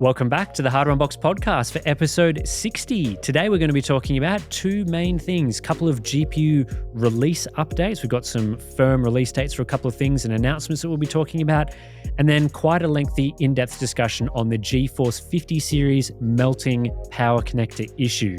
Welcome back to the Hardware Unbox podcast for episode 60. Today we're going to be talking about two main things, a couple of GPU release updates. We've got some firm release dates for a couple of things and announcements that we'll be talking about, and then quite a lengthy in-depth discussion on the GeForce 50 series melting power connector issue.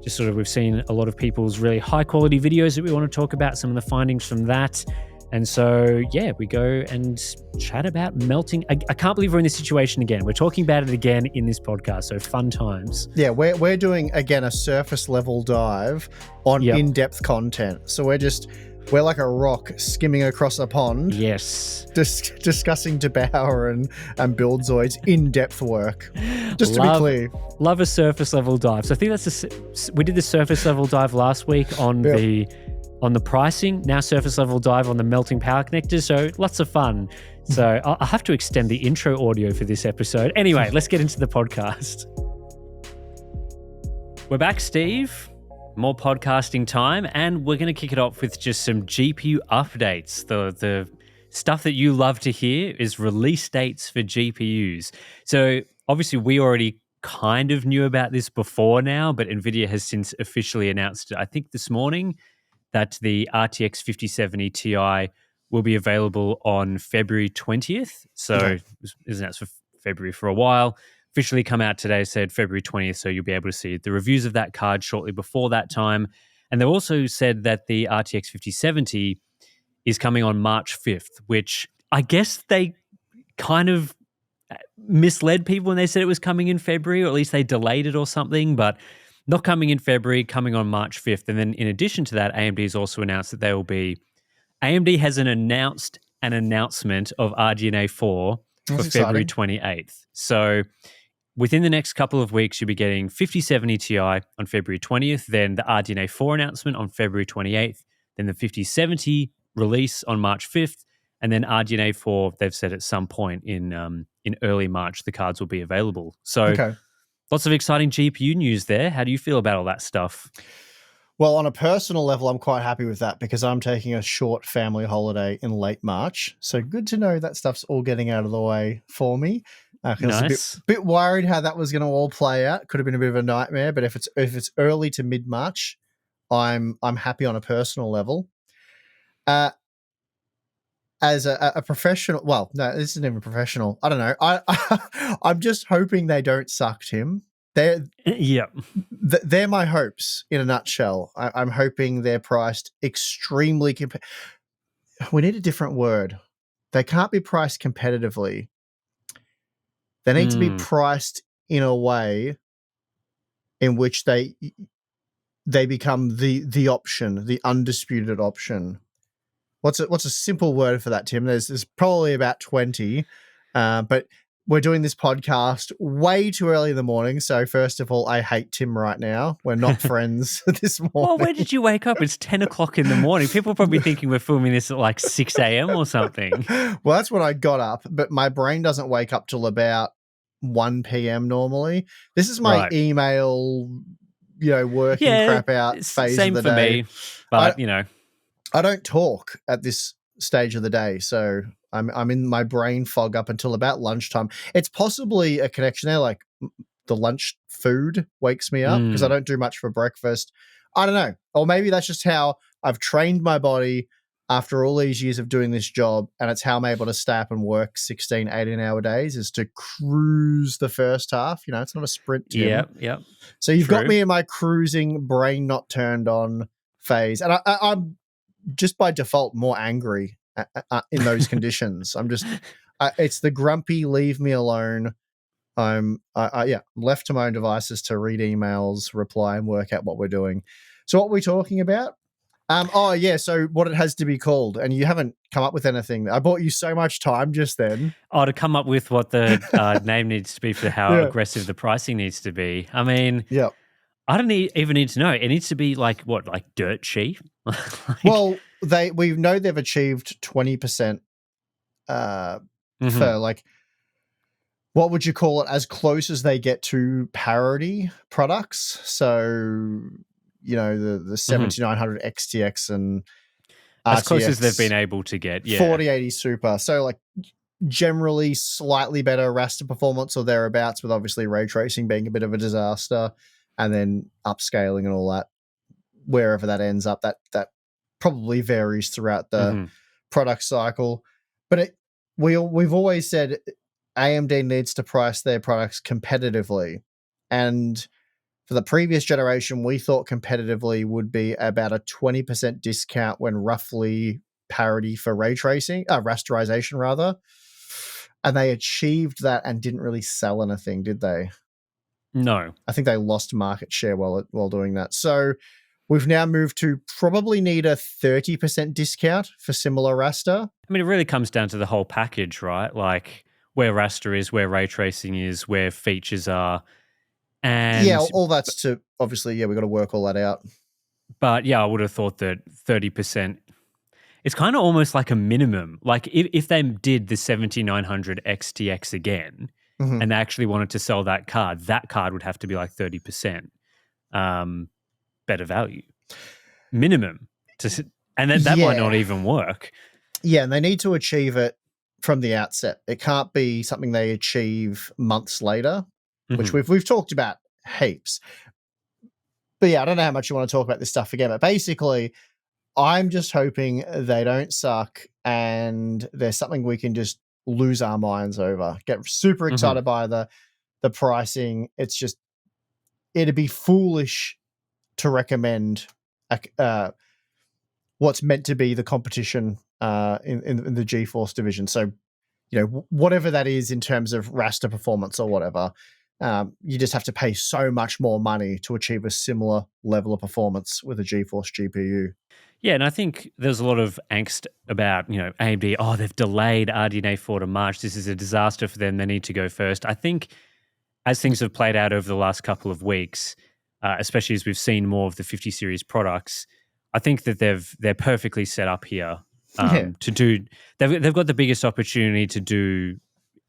Just sort of, we've seen a lot of people's really high quality videos that we want to talk about, some of the findings from that. And so, yeah, we go and chat about melting. I can't believe we're in this situation again. We're talking about it again in this podcast, so fun times. Yeah, we're doing, again, a surface level dive on in-depth content. So we're like a rock skimming across a pond. Yes. Discussing depower and build zoids in-depth work. Just to be clear. Love a surface level dive. So I think we did the surface level dive last week on the pricing, now surface level dive on the melting power connectors. So lots of fun. So I'll have to extend the intro audio for this episode. Anyway, let's get into the podcast. We're back, Steve. More podcasting time, and we're going to kick it off with just some GPU updates. The stuff that you love to hear is release dates for GPUs. So obviously we already kind of knew about this before now, but Nvidia has since officially announced it, I think this morning, that the RTX 5070 Ti will be available on February 20th. So it was announced for February for a while. Officially come out today, said February 20th, so you'll be able to see the reviews of that card shortly before that time. And they also said that the RTX 5070 is coming on March 5th, which I guess they kind of misled people when they said it was coming in February, or at least they delayed it or something, but not coming in February, coming on March 5th. And then in addition to that, AMD has also announced that AMD has announced an announcement of RDNA 4 for February 28th. So within the next couple of weeks, you'll be getting 5070 Ti on February 20th, then the RDNA 4 announcement on February 28th, then the 5070 release on March 5th, and then RDNA 4, they've said at some point in early March, the cards will be available. So lots of exciting GPU news there. How do you feel about all that stuff? Well, on a personal level, I'm quite happy with that because I'm taking a short family holiday in late March. So good to know that stuff's all getting out of the way for me. I was a bit worried how that was going to all play out. Could have been a bit of a nightmare, but if it's early to mid-March, I'm happy on a personal level. As a professional, well, no, this isn't even professional. I don't know. I'm just hoping they don't suck, Tim. They're my hopes in a nutshell. I'm hoping they're priced extremely. We need a different word. They can't be priced competitively. They need to be priced in a way in which they become the option, the undisputed option. What's a simple word for that, Tim? There's probably about 20, but we're doing this podcast way too early in the morning. So first of all, I hate Tim right now. We're not friends this morning. Well, where did you wake up? It's 10 o'clock in the morning. People are probably thinking we're filming this at like 6 a.m. or something. Well, that's when I got up, but my brain doesn't wake up till about 1 p.m. normally. This is my email, working crap out phase of the day. Same for me, but I don't talk at this stage of the day, so I'm in my brain fog up until about lunchtime. It's possibly a connection there, like the lunch food wakes me up because I don't do much for breakfast. I don't know. Or maybe that's just how I've trained my body after all these years of doing this job, and it's how I'm able to stay up and work 16, 18-hour days is to cruise the first half. It's not a sprint, Tim. Yeah. So you've got me in my cruising, brain not turned on phase, and I'm just by default more angry in those conditions. I'm just, it's the grumpy, leave me alone. I'm left to my own devices to read emails, reply, and work out what we're doing. So what are we talking about? So what it has to be called, and you haven't come up with anything. I bought you so much time just then. To come up with what the name needs to be for how aggressive the pricing needs to be. I mean, I don't even need to know. It needs to be like dirt cheap? Well, we know they've achieved 20% for like, what would you call it, as close as they get to parity products. So, the 7900 XTX and RTX, as close as they've been able to get, 4080 Super. So like generally slightly better raster performance or thereabouts, with obviously ray tracing being a bit of a disaster, and then upscaling and all that. Wherever that ends up, that probably varies throughout the product cycle. But we've always said AMD needs to price their products competitively, and for the previous generation, we thought competitively would be about a 20% discount when roughly parity for ray tracing, rasterization rather. And they achieved that and didn't really sell anything, did they? No. I think they lost market share while doing that. So we've now moved to probably need a 30% discount for similar raster. I mean, it really comes down to the whole package, right? Like where raster is, where ray tracing is, where features are. And yeah, all that's to obviously, we've got to work all that out. But yeah, I would have thought that 30%, it's kind of almost like a minimum. Like if they did the 7900 XTX again and they actually wanted to sell that card would have to be like 30% better value. Minimum. And that might not even work. Yeah, and they need to achieve it from the outset. It can't be something they achieve months later, which we've talked about heaps. But yeah, I don't know how much you want to talk about this stuff again, but basically, I'm just hoping they don't suck and there's something we can just lose our minds over. Get super excited by the pricing. It's just, it'd be foolish to recommend what's meant to be the competition in the GeForce division. So, whatever that is in terms of raster performance or whatever, you just have to pay so much more money to achieve a similar level of performance with a GeForce GPU. Yeah, and I think there's a lot of angst about, AMD, they've delayed RDNA 4 to March. This is a disaster for them. They need to go first. I think as things have played out over the last couple of weeks, especially as we've seen more of the 50 series products, I think that they're perfectly set up here to do. They've got the biggest opportunity to do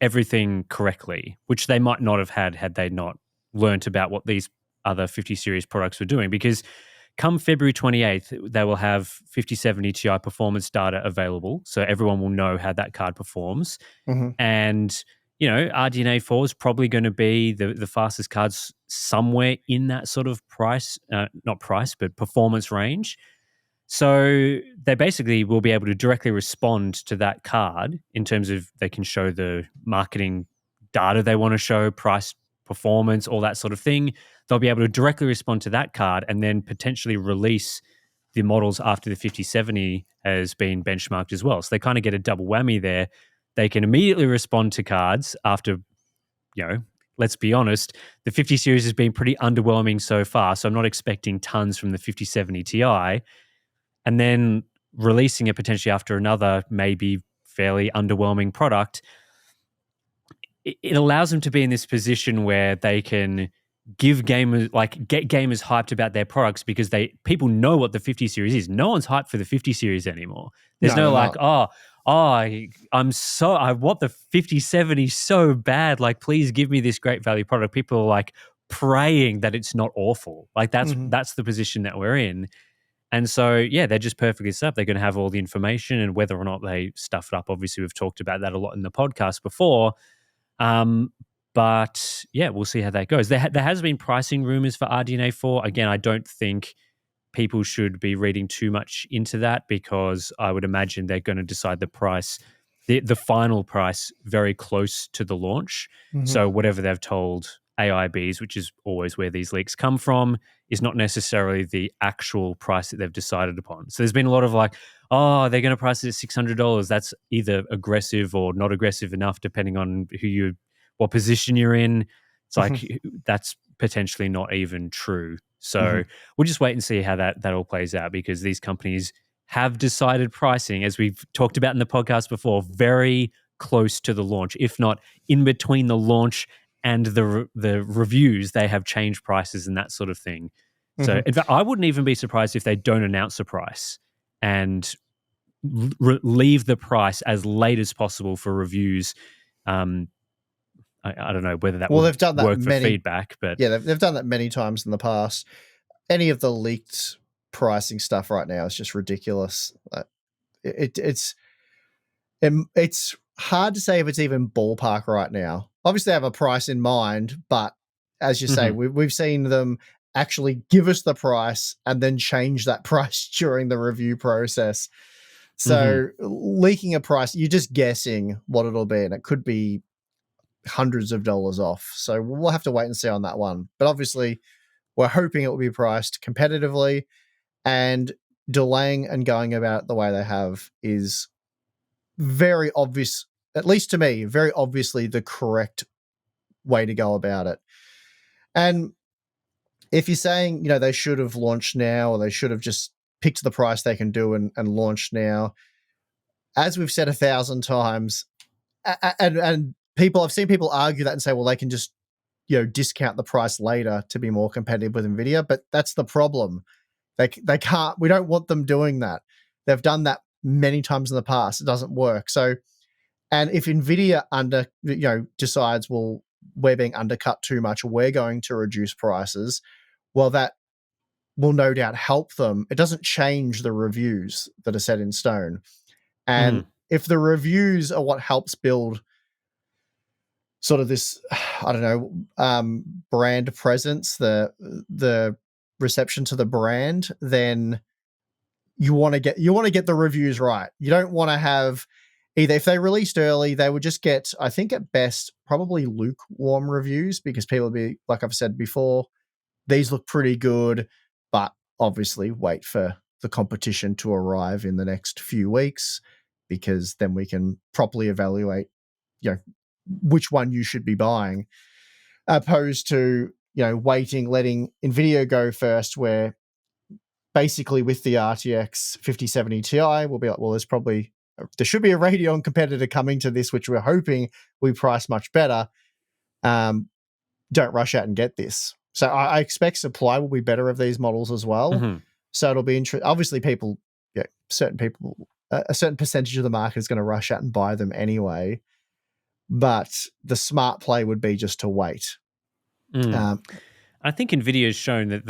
everything correctly, which they might not have had they not learnt about what these other 50 series products were doing. Because come February 28th, they will have 5070 Ti performance data available, so everyone will know how that card performs. And RDNA 4 is probably going to be the fastest cards somewhere in that sort of price, not price, but performance range. So they basically will be able to directly respond to that card in terms of they can show the marketing data they want to show, price, performance, all that sort of thing. They'll be able to directly respond to that card and then potentially release the models after the 5070 has been benchmarked as well. So they kind of get a double whammy there. They can immediately respond to cards after, let's be honest, the 50 series has been pretty underwhelming so far. So I'm not expecting tons from the 5070 Ti. And then releasing it potentially after another maybe fairly underwhelming product, it allows them to be in this position where they can give gamers, get gamers hyped about their products because people know what the 50 series is. No one's hyped for the 50 series anymore. There's I want the 5070 so bad. Like, please give me this great value product. People are like praying that it's not awful. Like that's the position that we're in. And so, they're just perfectly set up. They're going to have all the information, and whether or not they stuff it up, obviously we've talked about that a lot in the podcast before. But we'll see how that goes. There has been pricing rumors for RDNA 4. Again, I don't think people should be reading too much into that, because I would imagine they're going to decide the price, the final price, very close to the launch. So whatever they've told AIBs, which is always where these leaks come from, is not necessarily the actual price that they've decided upon. So there's been a lot of they're going to price it at $600. That's either aggressive or not aggressive enough, depending on what position you're in. It's like that's potentially not even true. So we'll just wait and see how that all plays out, because these companies have decided pricing, as we've talked about in the podcast before, very close to the launch, if not in between the launch and the reviews. They have changed prices and that sort of thing. So in fact, I wouldn't even be surprised if they don't announce a price and leave the price as late as possible for reviews. I don't know whether that they've done that work for feedback, but they've done that many times in the past. Any of the leaked pricing stuff right now is just ridiculous. It's hard to say if it's even ballpark right now. Obviously, they have a price in mind, but as you say, we've seen them actually give us the price and then change that price during the review process. So leaking a price, you're just guessing what it'll be, and it could be hundreds of dollars off. So we'll have to wait and see on that one. But obviously, we're hoping it will be priced competitively, and delaying and going about it the way they have is very obvious, at least to me, very obviously the correct way to go about it. And if you're saying, they should have launched now, or they should have just picked the price they can do and launched now, as we've said 1,000 times, and I've seen people argue that and say, well, they can just, discount the price later to be more competitive with Nvidia, but that's the problem. They can't. We don't want them doing that. They've done that many times in the past. It doesn't work. So, and if Nvidia decides, well, we're being undercut too much, we're going to reduce prices, well, that will no doubt help them. It doesn't change the reviews that are set in stone. And if the reviews are what helps build sort of this, I don't know, brand presence, the reception to the brand, then you want to get the reviews right. You don't want to have either, if they released early, they would just get, I think at best, probably lukewarm reviews, because people will be, like I've said before, these look pretty good, but obviously wait for the competition to arrive in the next few weeks, because then we can properly evaluate, which one you should be buying, opposed to, waiting, letting Nvidia go first, where basically with the RTX 5070 Ti, we'll be like, well, there should be a Radeon competitor coming to this, which we're hoping we price much better. Don't rush out and get this. So I expect supply will be better of these models as well. So it'll be interesting. Obviously, certain people, a certain percentage of the market is going to rush out and buy them anyway. But the smart play would be just to wait. I think Nvidia has shown that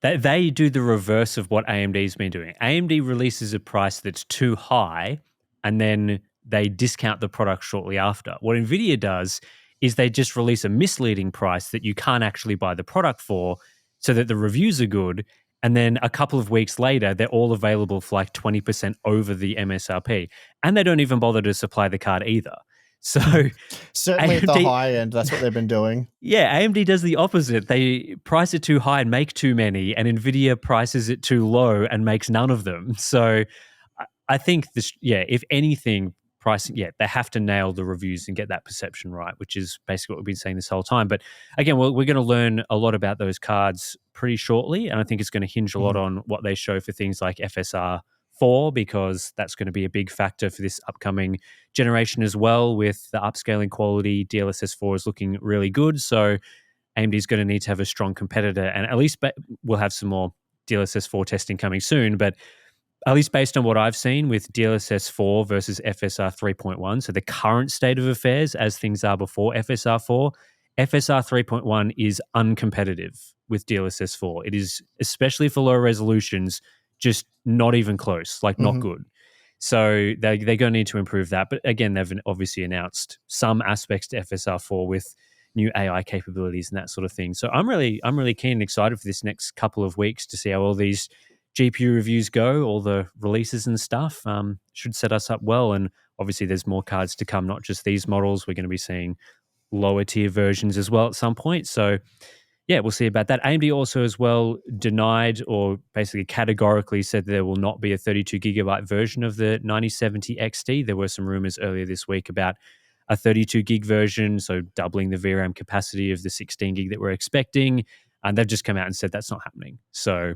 that they do the reverse of what AMD's been doing. AMD releases a price that's too high, and then they discount the product shortly after. What Nvidia does is they just release a misleading price that you can't actually buy the product for, so that the reviews are good, and then a couple of weeks later, they're all available for like 20% over the MSRP. And they don't even bother to supply the card either. So certainly at the high end, that's what they've been doing. Yeah, AMD does the opposite. They price it too high and make too many, and Nvidia prices it too low and makes none of them. So I think this, if anything, pricing, they have to nail the reviews and get that perception right, which is basically what we've been saying this whole time. But again, we're going to learn a lot about those cards pretty shortly, and I think it's going to hinge a lot on what they show for things like FSR 4, because that's going to be a big factor for this upcoming generation as well. With the upscaling quality, DLSS 4 is looking really good. So AMD is going to need to have a strong competitor, and at least we'll have some more DLSS 4 testing coming soon. But at least based on what I've seen with DLSS 4 versus FSR 3.1, so the current state of affairs as things are before FSR 4, FSR 3.1 is uncompetitive with DLSS 4. It is, especially for low resolutions, just not even close, like not good. So they're going to need to improve that. But again, they've obviously announced some aspects to FSR 4 with new AI capabilities and that sort of thing. So I'm really keen and excited for this next couple of weeks to see how all these GPU reviews go, all the releases and stuff. Should set us up well. And obviously there's more cards to come, not just these models. We're going to be seeing lower tier versions as well at some point. So yeah, we'll see about that. AMD also as well denied, or basically categorically said there will not be a 32 gigabyte version of the 9070 XT. There were some rumors earlier this week about a 32 gig version, so doubling the VRAM capacity of the 16 gig that we're expecting. And they've just come out and said that's not happening. So,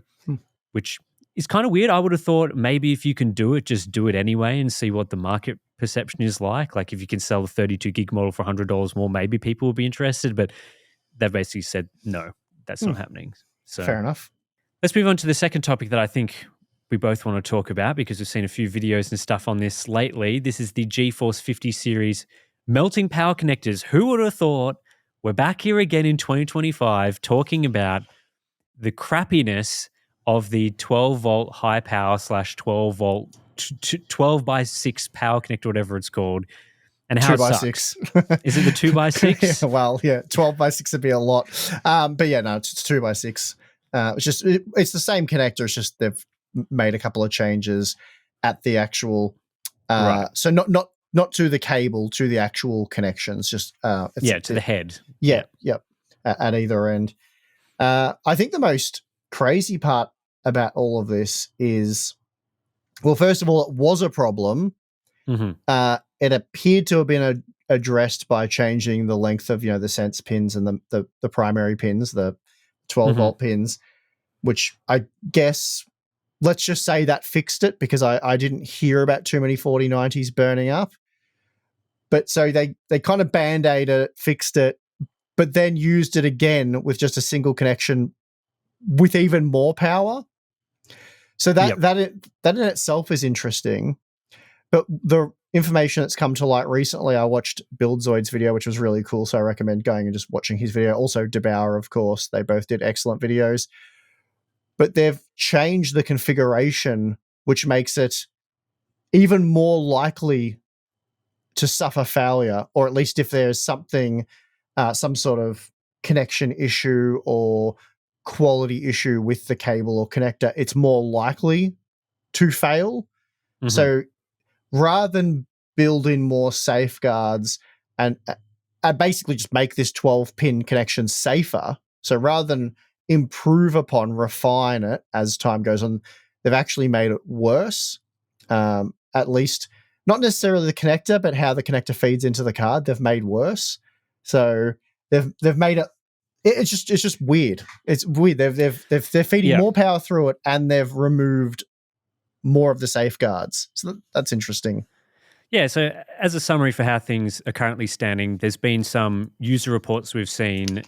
which is kind of weird. I would have thought maybe if you can do it, just do it anyway and see what the market perception is like. Like if you can sell the 32 gig model for $100 more, maybe people will be interested. But they've basically said, no, that's not happening. So fair enough. Let's move on to the second topic that I think we both want to talk about, because we've seen a few videos and stuff on this lately. This is the GeForce 50 series melting power connectors. Who would have thought we're back here again in 2025 talking about the crappiness of the 12 volt high power / 12 volt 12 by 6 power connector, whatever it's called, and how 2 it by sucks. 6. Is it the 2 by 6? Yeah, well, yeah, 12 by 6 would be a lot. But yeah, no, it's 2 by 6. It's the same connector. It's just they've made a couple of changes at the actual. Right. So not to the cable, to the actual connections. Just To the head. Yeah, yep. At either end. I think the most crazy part about all of this is, well, first of all, it was a problem. Mm-hmm. It appeared to have been addressed by changing the length of the sense pins and the primary pins, the 12 volt pins, which I guess, let's just say that fixed it, because I didn't hear about too many 4090s burning up. But so they kind of band-aided it, fixed it, but then used it again with just a single connection with even more power. So that in itself is interesting. But the information that's come to light recently, I watched Buildzoid's video, which was really cool. So I recommend going and just watching his video. Also, DeBauer, of course. They both did excellent videos. But they've changed the configuration, which makes it even more likely to suffer failure, or at least if there's something, some sort of connection issue or quality issue with the cable or connector, it's more likely to fail. Mm-hmm. So rather than build in more safeguards and basically just make this 12-pin connection safer, so rather than improve upon, refine it as time goes on, they've actually made it worse. At least not necessarily the connector, but how the connector feeds into the card, they've made worse. So they've made it. It's just weird. It's weird. They're feeding more power through it, and they've removed more of the safeguards. So that's interesting. Yeah, so as a summary for how things are currently standing, there's been some user reports we've seen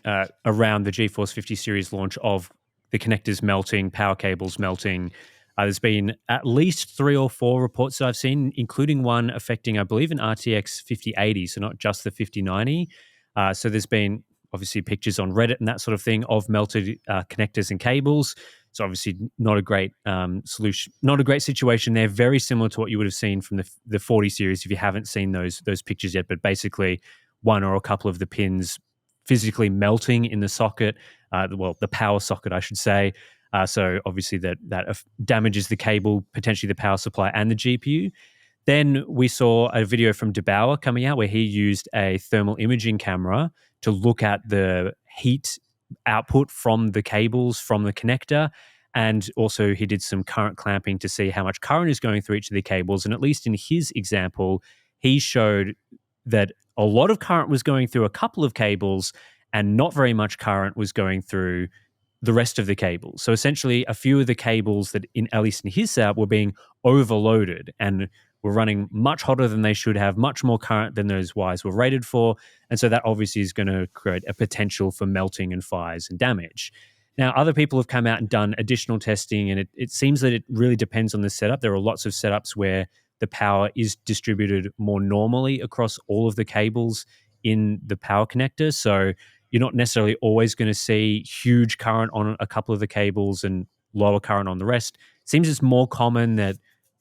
around the GeForce 50 series launch of the connectors melting, power cables melting. There's been at least 3 or 4 reports that I've seen, including one affecting, I believe, an RTX 5080, so not just the 5090. So there's been obviously pictures on Reddit and that sort of thing of melted connectors and cables. So obviously not a great solution, not a great situation there. Very similar to what you would have seen from the 40 series if you haven't seen those pictures yet. But basically, one or a couple of the pins physically melting in the socket, the power socket, I should say. So obviously that damages the cable, potentially the power supply and the GPU. Then we saw a video from DeBauer coming out where he used a thermal imaging camera to look at the heat output from the cables from the connector. And also he did some current clamping to see how much current is going through each of the cables. And at least in his example, he showed that a lot of current was going through a couple of cables and not very much current was going through the rest of the cables. So essentially a few of the cables that, at least in his setup, were being overloaded and were running much hotter than they should have, much more current than those wires were rated for. And so that obviously is going to create a potential for melting and fires and damage. Now, other people have come out and done additional testing, and it seems that it really depends on the setup. There are lots of setups where the power is distributed more normally across all of the cables in the power connector. So you're not necessarily always going to see huge current on a couple of the cables and lower current on the rest. It seems it's more common that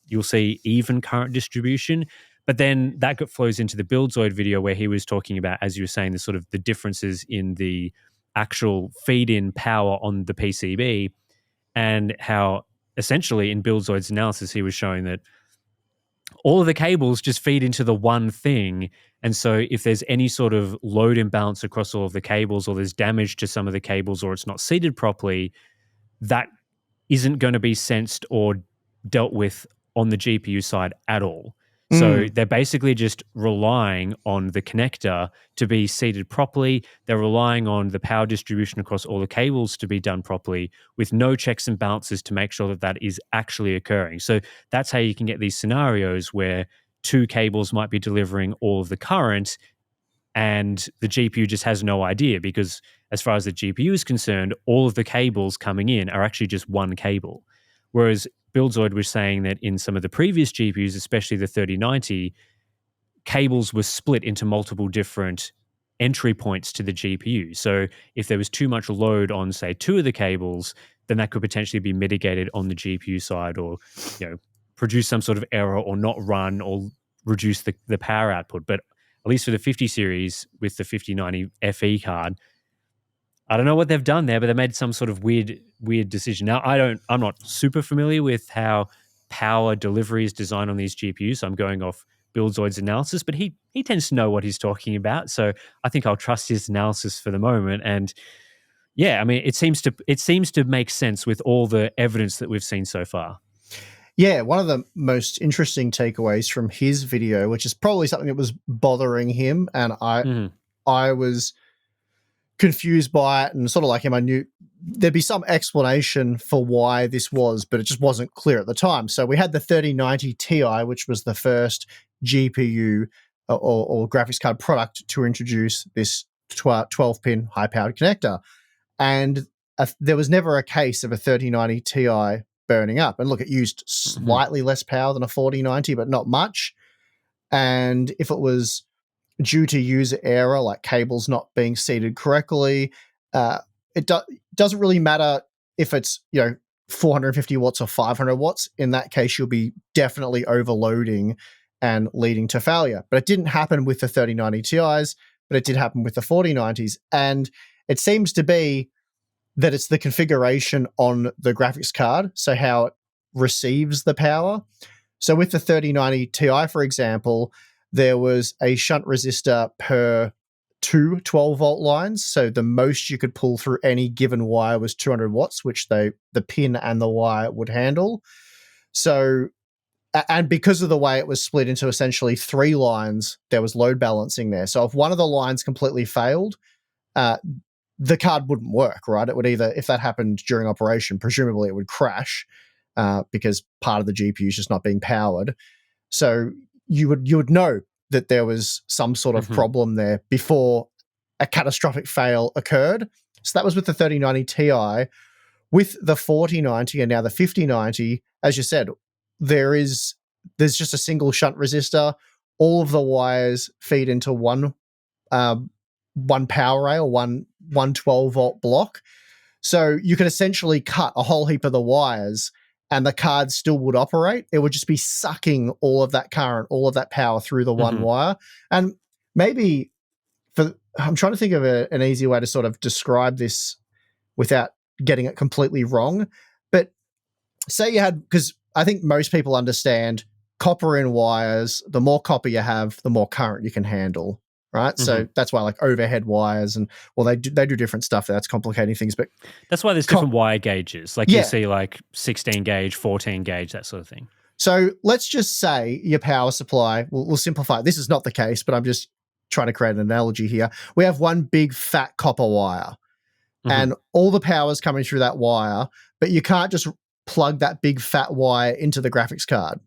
you'll see even current distribution. But then that flows into the Buildzoid video where he was talking about, as you were saying, the sort of the differences in the actual feed-in power on the PCB, and how essentially in Buildzoid's analysis, he was showing that all of the cables just feed into the one thing. And so if there's any sort of load imbalance across all of the cables, or there's damage to some of the cables, or it's not seated properly, that isn't going to be sensed or dealt with on the GPU side at all. So they're basically just relying on the connector to be seated properly. They're relying on the power distribution across all the cables to be done properly with no checks and balances to make sure that that is actually occurring. So that's how you can get these scenarios where 2 cables might be delivering all of the current and the GPU just has no idea, because as far as the GPU is concerned, all of the cables coming in are actually just one cable. Whereas Buildzoid was saying that in some of the previous GPUs, especially the 3090, cables were split into multiple different entry points to the GPU. So if there was too much load on, say, 2 of the cables, then that could potentially be mitigated on the GPU side, or produce some sort of error or not run or reduce the power output. But at least for the 50 series with the 5090 FE card, I don't know what they've done there, but they made some sort of weird decision. Now, I'm not super familiar with how power delivery is designed on these GPUs, so I'm going off Buildzoid's analysis, but he tends to know what he's talking about. So I think I'll trust his analysis for the moment. And yeah, I mean, it seems to make sense with all the evidence that we've seen so far. Yeah, one of the most interesting takeaways from his video, which is probably something that was bothering him, and I was confused by it, and sort of like him, I knew there'd be some explanation for why this was, but it just wasn't clear at the time. So we had the 3090 Ti, which was the first GPU or graphics card product to introduce this 12-pin high-powered connector. And there was never a case of a 3090 Ti burning up. And look, it used slightly less power than a 4090, but not much. And if it was due to user error, like cables not being seated correctly, it doesn't really matter if it's 450 watts or 500 watts. In that case, you'll be definitely overloading and leading to failure. But it didn't happen with the 3090 Ti's, but it did happen with the 4090s. And it seems to be that it's the configuration on the graphics card, so how it receives the power. So with the 3090 Ti, for example, there was a shunt resistor per two 12-volt lines. So the most you could pull through any given wire was 200 watts, which the pin and the wire would handle. So, and because of the way it was split into essentially three lines, there was load balancing there. So if one of the lines completely failed, the card wouldn't work, right? It would either, if that happened during operation, presumably it would crash because part of the GPU is just not being powered. So you would know that there was some sort of problem there before a catastrophic fail occurred. So that was with the 3090 Ti. With the 4090 and now the 5090, as you said, there's just a single shunt resistor. All of the wires feed into one power rail, one 12-volt block. So you could essentially cut a whole heap of the wires and the card still would operate. It would just be sucking all of that current, all of that power through the one wire. And maybe I'm trying to think of an easy way to sort of describe this without getting it completely wrong. But say you had, because I think most people understand copper in wires, the more copper you have, the more current you can handle. Right. So that's why like overhead wires and they do different stuff. That's complicating things. But that's why there's different wire gauges. Like you see like 16 gauge, 14 gauge, that sort of thing. So let's just say your power supply, we'll simplify. This is not the case, but I'm just trying to create an analogy here. We have one big fat copper wire and all the power is coming through that wire, but you can't just plug that big fat wire into the graphics card.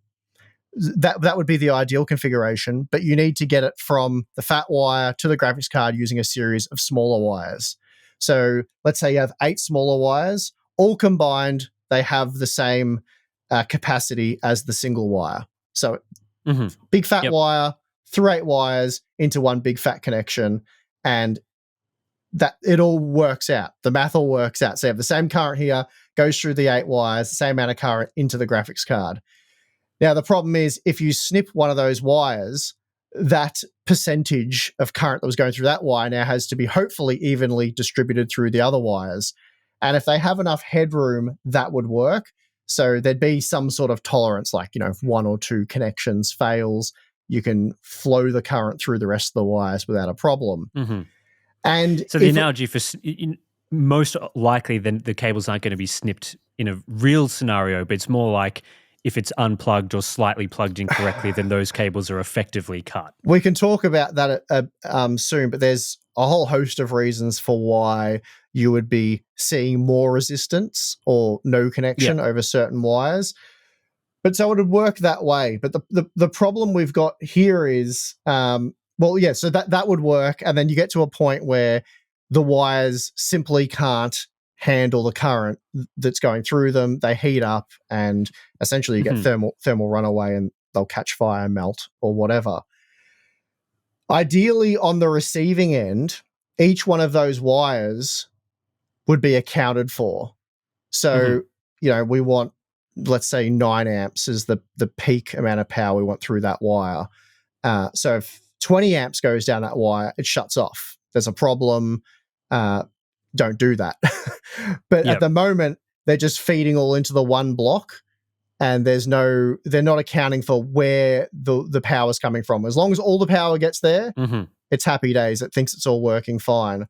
That would be the ideal configuration, but you need to get it from the fat wire to the graphics card using a series of smaller wires. So let's say you have 8 smaller wires, all combined, they have the same capacity as the single wire. So big fat wire through 8 wires into one big fat connection, and that it all works out. The math all works out. So you have the same current here, goes through the 8 wires, the same amount of current into the graphics card. Now, the problem is if you snip one of those wires, that percentage of current that was going through that wire now has to be hopefully evenly distributed through the other wires. And if they have enough headroom, that would work. So there'd be some sort of tolerance, like, if 1 or 2 connections fails, you can flow the current through the rest of the wires without a problem. And so the analogy for most likely, then the cables aren't going to be snipped in a real scenario, but it's more like if it's unplugged or slightly plugged in correctly, then those cables are effectively cut. We can talk about that soon, but there's a whole host of reasons for why you would be seeing more resistance or no connection over certain wires. But so it would work that way. But the problem we've got here is, so that would work. And then you get to a point where the wires simply can't handle the current that's going through them. They heat up and essentially you get thermal runaway and they'll catch fire, melt, or whatever. Ideally, on the receiving end, each one of those wires would be accounted for. So, we want let's say 9 amps is the peak amount of power we want through that wire. So if 20 amps goes down that wire, it shuts off. There's a problem. Don't do that. But at the moment, they're just feeding all into the one block, and they're not accounting for where the power's coming from. As long as all the power gets there, it's happy days. It thinks it's all working fine.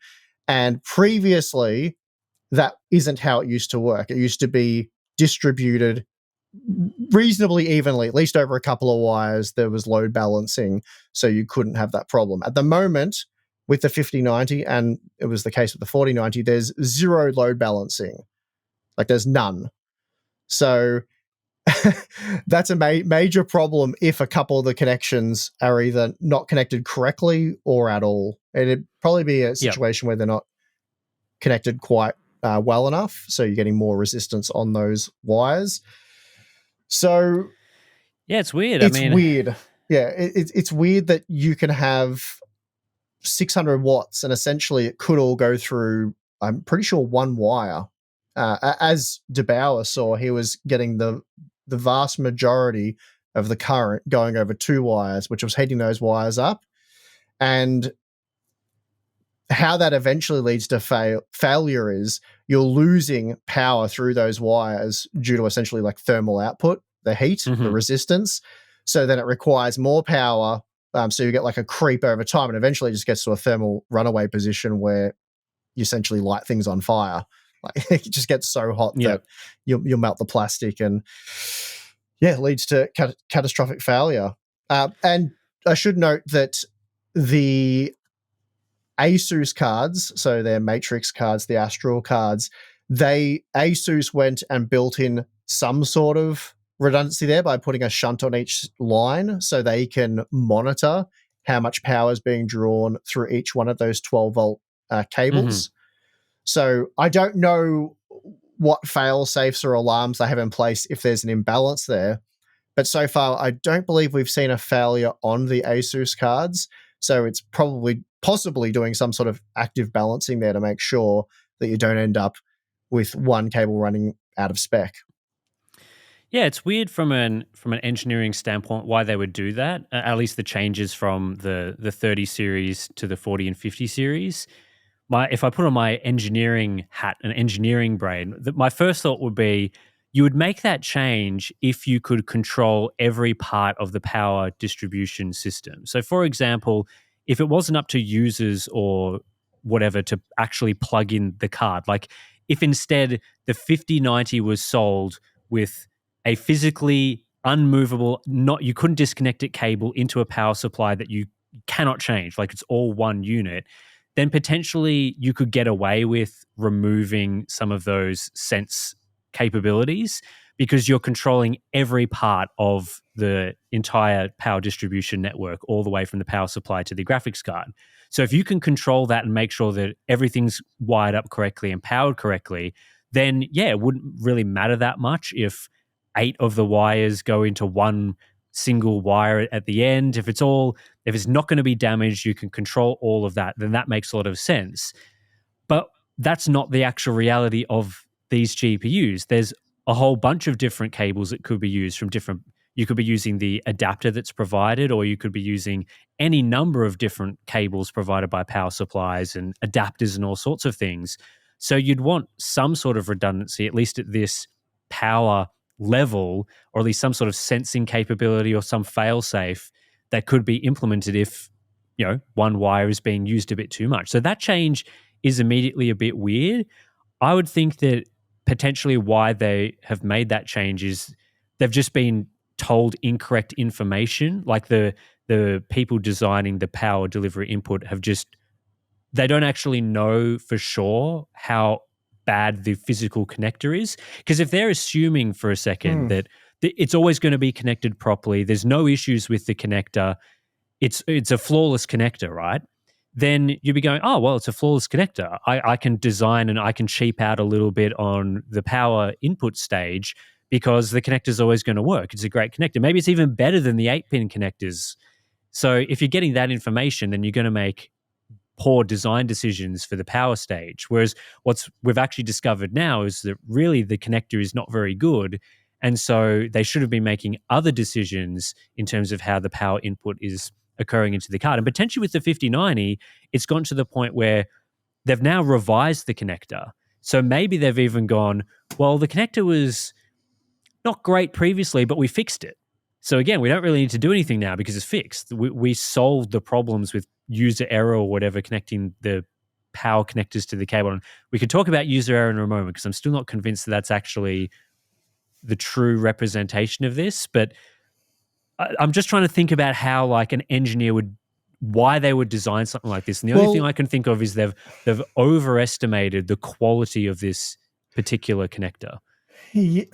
And previously, that isn't how it used to work. It used to be distributed reasonably evenly, at least over a couple of wires. There was load balancing, so you couldn't have that problem. At the moment, with the 5090, and it was the case with the 4090, there's zero load balancing. Like, there's none. So that's a major problem if a couple of the connections are either not connected correctly or at all. And it'd probably be a situation where they're not connected quite well enough, so you're getting more resistance on those wires. So yeah, it's weird. It's weird. Yeah, it's weird that you can have 600 watts and essentially it could all go through, I'm pretty sure, one wire. As DeBauer saw, he was getting the vast majority of the current going over 2 wires, which was heating those wires up. And how that eventually leads to failure is you're losing power through those wires due to essentially like thermal output, the heat, the resistance. So then it requires more power. So you get like a creep over time, and eventually it just gets to a thermal runaway position where you essentially light things on fire. Like, it just gets so hot that you'll melt the plastic, and it leads to catastrophic failure. And I should note that the Asus cards, so their Matrix cards, the Astral cards, Asus went and built in some sort of redundancy there by putting a shunt on each line so they can monitor how much power is being drawn through each one of those 12-volt cables. So I don't know what fail-safes or alarms they have in place if there's an imbalance there. But so far, I don't believe we've seen a failure on the Asus cards. So it's possibly doing some sort of active balancing there to make sure that you don't end up with one cable running out of spec. Yeah, it's weird from an engineering standpoint why they would do that. At least the changes from the 30 series to the 40 and 50 series. If I put on my engineering hat, an engineering brain, my first thought would be you would make that change if you could control every part of the power distribution system. So, for example, if it wasn't up to users or whatever to actually plug in the card, like if instead the 5090 was sold with a physically unmovable, you couldn't disconnect it cable into a power supply that you cannot change, like it's all one unit, then potentially you could get away with removing some of those sense capabilities because you're controlling every part of the entire power distribution network all the way from the power supply to the graphics card. So if you can control that and make sure that everything's wired up correctly and powered correctly, then it wouldn't really matter that much if 8 of the wires go into one single wire at the end. If it's not going to be damaged, you can control all of that, then that makes a lot of sense. But that's not the actual reality of these GPUs. There's a whole bunch of different cables that could be used from you could be using the adapter that's provided, or you could be using any number of different cables provided by power supplies and adapters and all sorts of things. So you'd want some sort of redundancy, at least at this power level, or at least some sort of sensing capability or some fail-safe that could be implemented if, one wire is being used a bit too much. So that change is immediately a bit weird. I would think that potentially why they have made that change is they've just been told incorrect information. Like the people designing the power delivery input they don't actually know for sure how bad the physical connector is. Because if they're assuming for a second that it's always going to be connected properly, there's no issues with the connector, it's a flawless connector, right? Then you'd be going, oh, well, it's a flawless connector. I can design and I can cheap out a little bit on the power input stage because the connector is always going to work. It's a great connector. Maybe it's even better than the 8-pin connectors. So if you're getting that information, then you're going to make poor design decisions for the power stage. Whereas we've actually discovered now is that really the connector is not very good. And so they should have been making other decisions in terms of how the power input is occurring into the card. And potentially with the 5090, it's gone to the point where they've now revised the connector. So maybe they've even gone, well, the connector was not great previously, but we fixed it. So again, we don't really need to do anything now because it's fixed. We solved the problems with user error or whatever connecting the power connectors to the cable. And we could talk about user error in a moment because I'm still not convinced that that's actually the true representation of this. But I'm just trying to think about how like an engineer why they would design something like this. And the only thing I can think of is they've overestimated the quality of this particular connector. Yeah,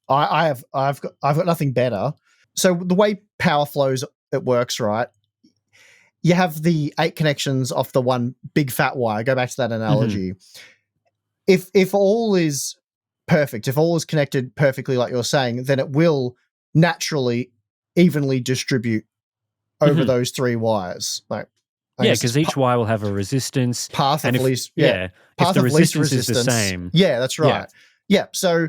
I've got nothing better. So the way power flows, it works, right? You have the 8 connections off the one big fat wire. Go back to that analogy. If all is perfect, if all is connected perfectly, like you're saying, then it will naturally evenly distribute over those 3 wires. Like, because each wire will have a resistance. Path of least, if the resistance is the same. Yeah, that's right. Yeah. So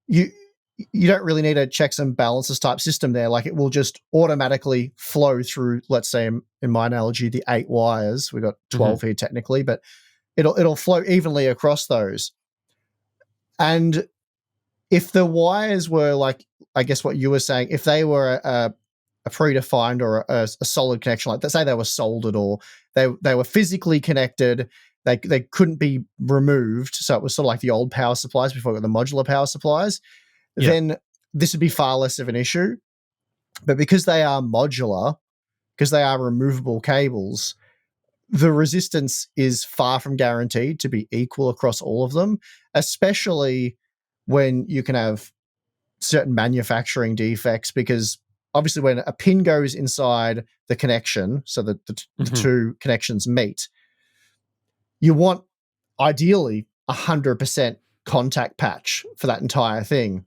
you don't really need a checks and balances type system there. Like it will just automatically flow through, let's say in my analogy, the 8 wires. We've got 12 here technically, but it'll flow evenly across those. And if the wires were like, I guess what you were saying, if they were a predefined or a solid connection, like let's say they were soldered or they were physically connected, they couldn't be removed. So it was sort of like the old power supplies before we got the modular power supplies. Then this would be far less of an issue. But because they are modular, because they are removable cables, the resistance is far from guaranteed to be equal across all of them, especially when you can have certain manufacturing defects, because obviously when a pin goes inside the connection, so that the 2 connections meet, you want ideally 100% contact patch for that entire thing.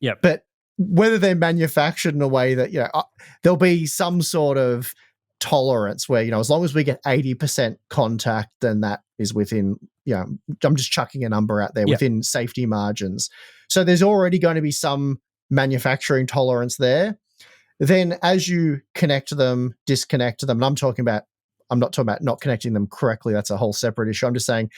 Yeah. But whether they're manufactured in a way that, there'll be some sort of tolerance where, as long as we get 80% contact, then that is within, I'm just chucking a number out there, within safety margins. So there's already going to be some manufacturing tolerance there. Then as you connect them, disconnect them, and I'm not talking about not connecting them correctly. That's a whole separate issue. I'm just saying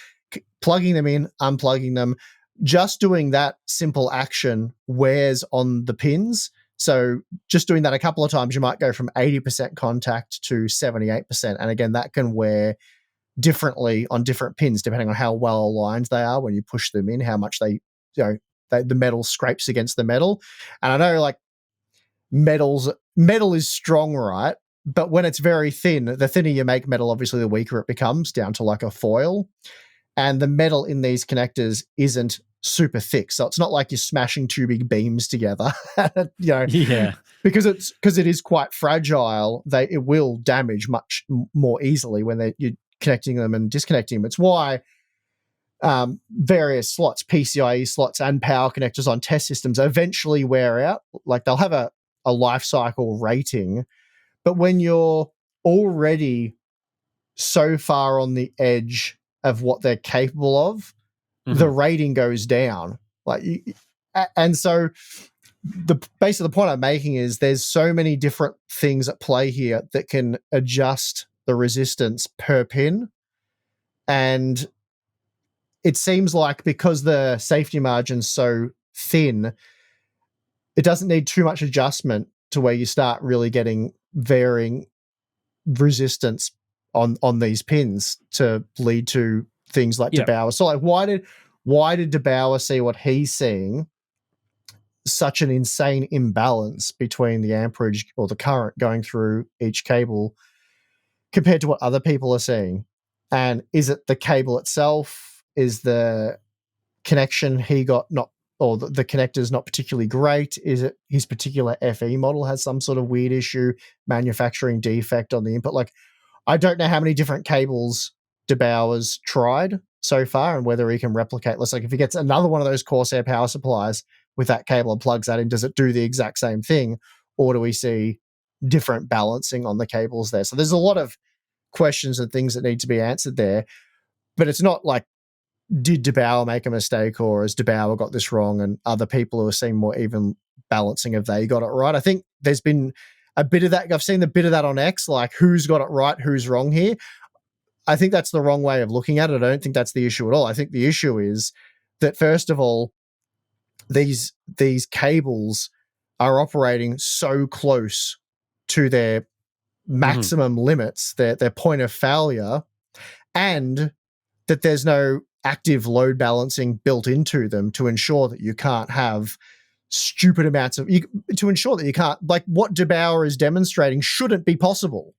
plugging them in, unplugging them, just doing that simple action wears on the pins. So just doing that a couple of times, you might go from 80% contact to 78%. And again, that can wear differently on different pins, depending on how well aligned they are when you push them in, how much the metal scrapes against the metal. And I know like metal is strong, right? But when it's very thin, the thinner you make metal, obviously the weaker it becomes, down to like a foil. And the metal in these connectors isn't super thick. So it's not like you're smashing 2 big beams together, because it is quite fragile. It will damage much more easily when you're connecting them and disconnecting them. It's why various slots, PCIe slots and power connectors on test systems eventually wear out. Like they'll have a life cycle rating, but when you're already so far on the edge of what they're capable of, the rating goes down. And so basically the point I'm making is there's so many different things at play here that can adjust the resistance per pin. And it seems like because the safety margin's so thin, it doesn't need too much adjustment to where you start really getting varying resistance on these pins to lead to things like DeBauer. So like why did DeBauer see what he's seeing, such an insane imbalance between the amperage or the current going through each cable compared to what other people are seeing? And is it the cable itself? Is the connection he got the connector's not particularly great? Is it his particular FE model has some sort of weird issue, manufacturing defect on the input? Like, I don't know how many different cables DeBauer's tried so far and whether he can replicate. Let's like if he gets another one of those Corsair power supplies with that cable and plugs that in, does it do the exact same thing? Or do we see different balancing on the cables there? So there's a lot of questions and things that need to be answered there, but it's not like did DeBauer make a mistake, or has DeBauer got this wrong, and other people who are seeing more even balancing, have they got it right? I think there's been a bit of that. I've seen a bit of that on X, like who's got it right, who's wrong here. I think that's the wrong way of looking at it. I don't think that's the issue at all. I think the issue is that, first of all, these cables are operating so close to their maximum limits, their point of failure, and that there's no active load balancing built into them to ensure that you can't have stupid amounts of, to ensure that you can't, like what DeBauer is demonstrating shouldn't be possible,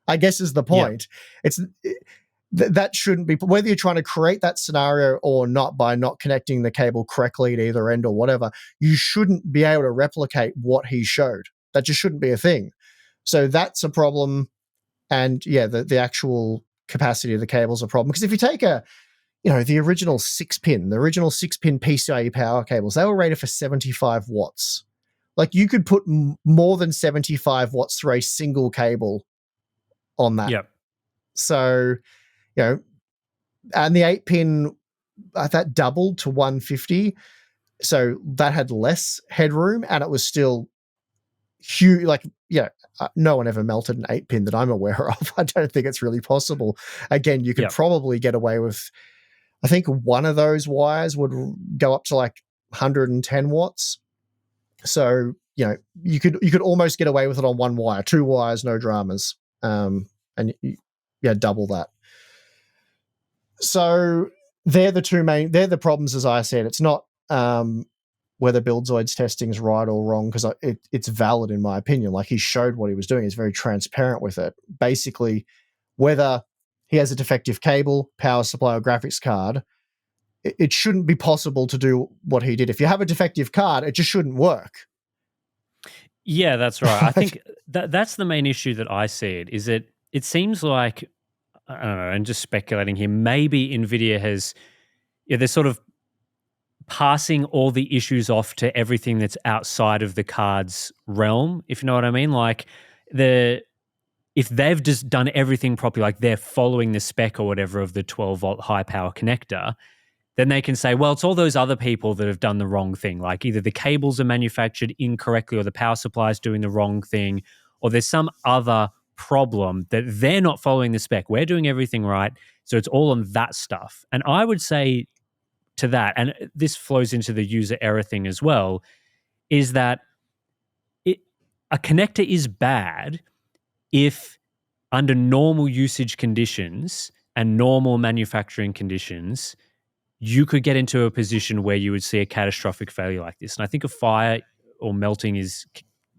I guess is the point. Yeah. That shouldn't be, whether you're trying to create that scenario or not by not connecting the cable correctly at either end or whatever, you shouldn't be able to replicate what he showed. That just shouldn't be a thing. So that's a problem. And yeah, the actual capacity of the cable is a problem. Because if you take the original 6-pin PCIe power cables, they were rated for 75 watts. Like you could put more than 75 watts through a single cable on that. Yep. So, and the 8-pin, that doubled to 150. So that had less headroom, and it was still huge. Like, no one ever melted an 8-pin that I'm aware of. I don't think it's really possible. Again, you could probably get away with, I think one of those wires would go up to like 110 watts. So, you could almost get away with it on one wire, 2 wires, no dramas. And double that. So they're the problems, as I said. It's not whether BuildZoid's testing is right or wrong, because it's valid in my opinion. Like, he showed what he was doing. He's very transparent with it. Basically, whether he has a defective cable, power supply, or graphics card, it shouldn't be possible to do what he did. If you have a defective card, it just shouldn't work. Yeah, that's right. I think that's the main issue that I see is that it seems like, I don't know, and just speculating here, maybe NVIDIA they're sort of passing all the issues off to everything that's outside of the card's realm, if you know what I mean. Like, if they've just done everything properly, like they're following the spec or whatever of the 12-volt high-power connector, then they can say, well, it's all those other people that have done the wrong thing. Like, either the cables are manufactured incorrectly, or the power supply is doing the wrong thing, or there's some other problem that they're not following the spec. We're doing everything right, so it's all on that stuff. And I would say to that, and this flows into the user error thing as well, is that a connector is bad if under normal usage conditions and normal manufacturing conditions, you could get into a position where you would see a catastrophic failure like this. And I think a fire or melting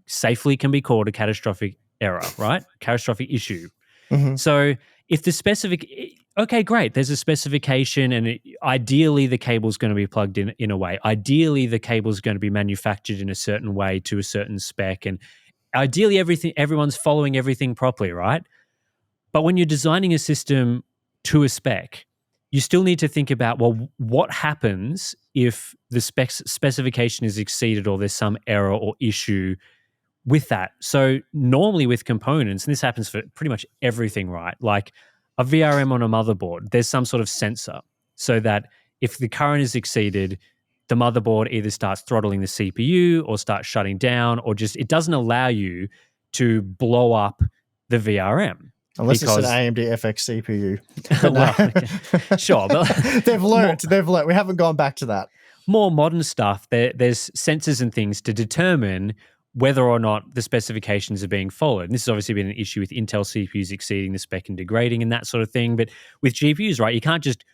safely can be called a catastrophic error, right? Catastrophic issue. Mm-hmm. So if the okay, great, there's a specification, and ideally the cable's going to be plugged in a way. Ideally, the cable's going to be manufactured in a certain way to a certain spec, and ideally everyone's following everything properly, right? But when you're designing a system to a spec, you still need to think about, well, what happens if the specification is exceeded, or there's some error or issue with that. So normally with components, and this happens for pretty much everything, right? Like a VRM on a motherboard, there's some sort of sensor so that if the current is exceeded, the motherboard either starts throttling the CPU or starts shutting down, or just it doesn't allow you to blow up the VRM. Unless it's an AMD FX CPU. Well, okay. Sure. But they've learned. We haven't gone back to that. More modern stuff, there's sensors and things to determine whether or not the specifications are being followed. And this has obviously been an issue with Intel CPUs exceeding the spec and degrading and that sort of thing. But with GPUs, right, you can't just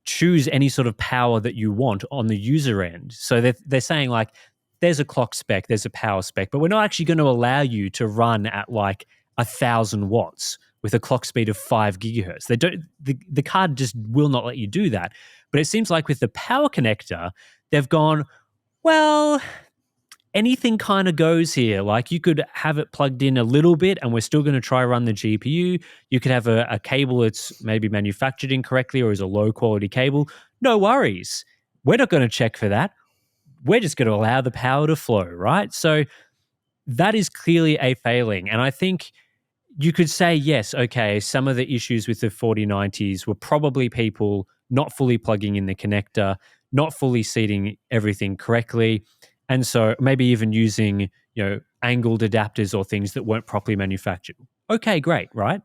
choose any sort of power that you want on the user end. So they're saying, like, there's a clock spec, there's a power spec, but we're not actually going to allow you to run at like 1,000 watts with a clock speed of 5 gigahertz. The card just will not let you do that. But it seems like with the power connector, they've gone, well, anything kind of goes here. Like, you could have it plugged in a little bit and we're still going to try run the GPU. You could have a cable that's maybe manufactured incorrectly or is a low quality cable. No worries. We're not going to check for that. We're just going to allow the power to flow, right? So that is clearly a failing. And I think you could say, yes, okay, some of the issues with the 4090s were probably people not fully plugging in the connector, not fully seating everything correctly, and so maybe even using angled adapters or things that weren't properly manufactured. Okay, great, right?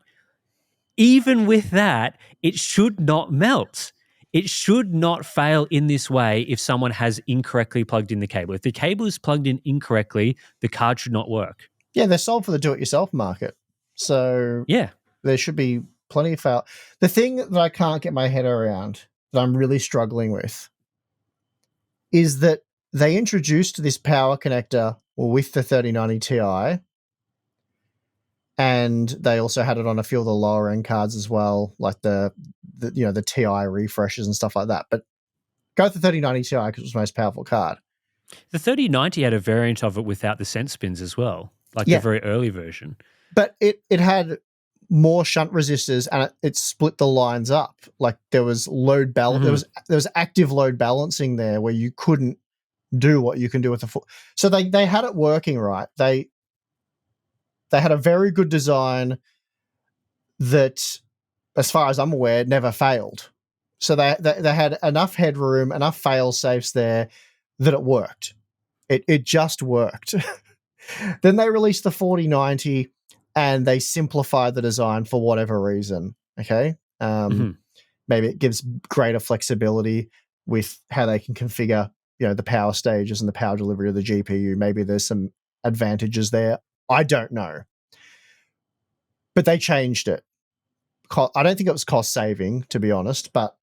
Even with that, it should not melt. It should not fail in this way if someone has incorrectly plugged in the cable. If the cable is plugged in incorrectly, the card should not work. Yeah, they're sold for the do-it-yourself market. So Yeah. there should be plenty of fail. The thing that I can't get my head around, that I'm really struggling with, is that they introduced this power connector with the 3090 Ti, and they also had it on a few of the lower end cards as well, like the Ti refreshes and stuff like that. But go with the 3090 Ti because it was the most powerful card. The 3090 had a variant of it without the sense spins as well, like the very early version. But it had more shunt resistors, and it split the lines up. Like there was load balance. There was active load balancing there where you couldn't do what you can do with the So they had it working right. They had a very good design that, as far as I'm aware, never failed. So they had enough headroom, enough fail safes there that it worked. It just worked. Then they released the 4090 and they simplified the design for whatever reason. Okay. Maybe it gives greater flexibility with how they can configure, the power stages and the power delivery of the GPU. Maybe there's some advantages there. I don't know. But they changed it. I don't think it was cost saving, to be honest, but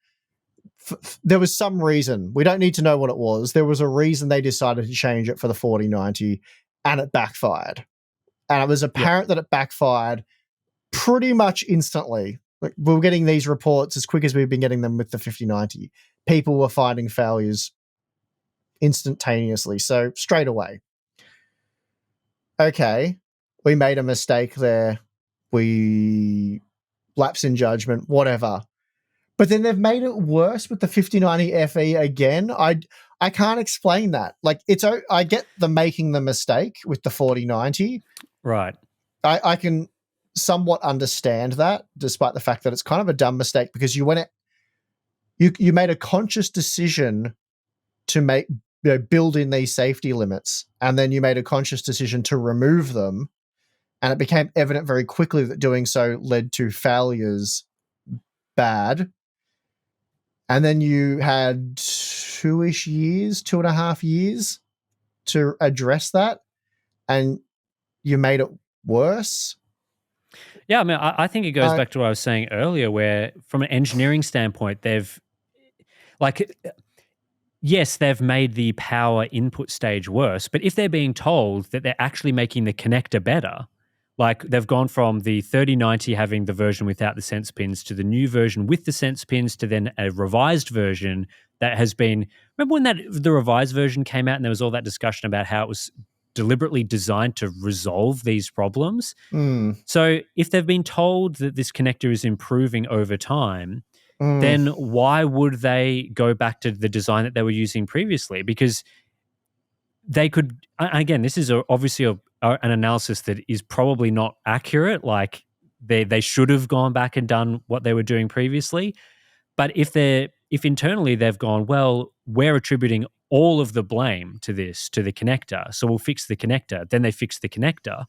there was some reason. We don't need to know what it was. There was a reason they decided to change it for the 4090, and it backfired. And it was apparent that it backfired pretty much instantly. Like, we were getting these reports as quick as we've been getting them with the 5090. People were finding failures instantaneously, so straight away. Okay, we made a mistake there. We lapse in judgment, whatever. But then they've made it worse with the 5090 FE again. I can't explain that. Like, I get the making the mistake with the 4090. Right. I can somewhat understand that, despite the fact that it's kind of a dumb mistake, because you made a conscious decision to build in these safety limits, and then you made a conscious decision to remove them, and it became evident very quickly that doing so led to failures bad. And then you had 2.5 years to address that, and you made it worse. Yeah, I mean, I think it goes back to what I was saying earlier, where from an engineering standpoint, yes, they've made the power input stage worse, but if they're being told that they're actually making the connector better, like they've gone from the 3090 having the version without the sense pins to the new version with the sense pins to then a revised version that has been... Remember when the revised version came out and there was all that discussion about how it was deliberately designed to resolve these problems? So if they've been told that this connector is improving over time, then why would they go back to the design that they were using previously? Because they could... Again, this is obviously an analysis that is probably not accurate. Like they should have gone back and done what they were doing previously. But if internally they've gone, well, we're attributing all of the blame to the connector, so we'll fix the connector. Then they fix the connector.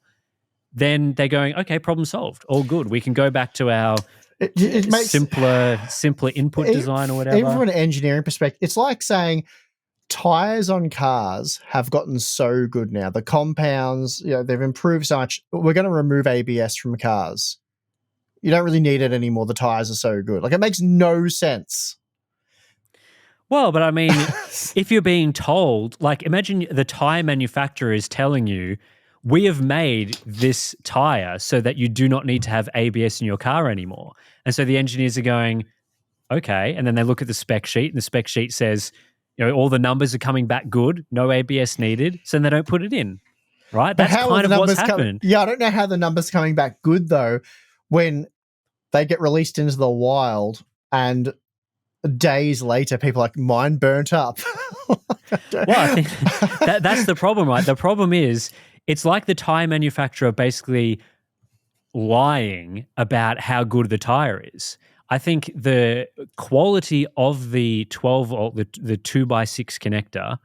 Then they're going, okay, problem solved, all good. We can go back to our it makes simpler input design or whatever. Even from an engineering perspective, it's like saying tires on cars have gotten so good now. The compounds, they've improved so much. We're going to remove ABS from cars. You don't really need it anymore. The tires are so good. Like, it makes no sense. Well, but I mean, if you're being told, like, imagine the tire manufacturer is telling you, we have made this tire so that you do not need to have ABS in your car anymore. And so the engineers are going, okay. And then they look at the spec sheet, and the spec sheet says, all the numbers are coming back good, no ABS needed, so then they don't put it in, right? That's kind of what's happened. I don't know how the numbers coming back good, though, when they get released into the wild and days later people are like, mine burnt up. Well, I think that's the problem, right? The problem is it's like the tire manufacturer basically lying about how good the tire is. I think the quality of the 12 volt, the 2x6 connector,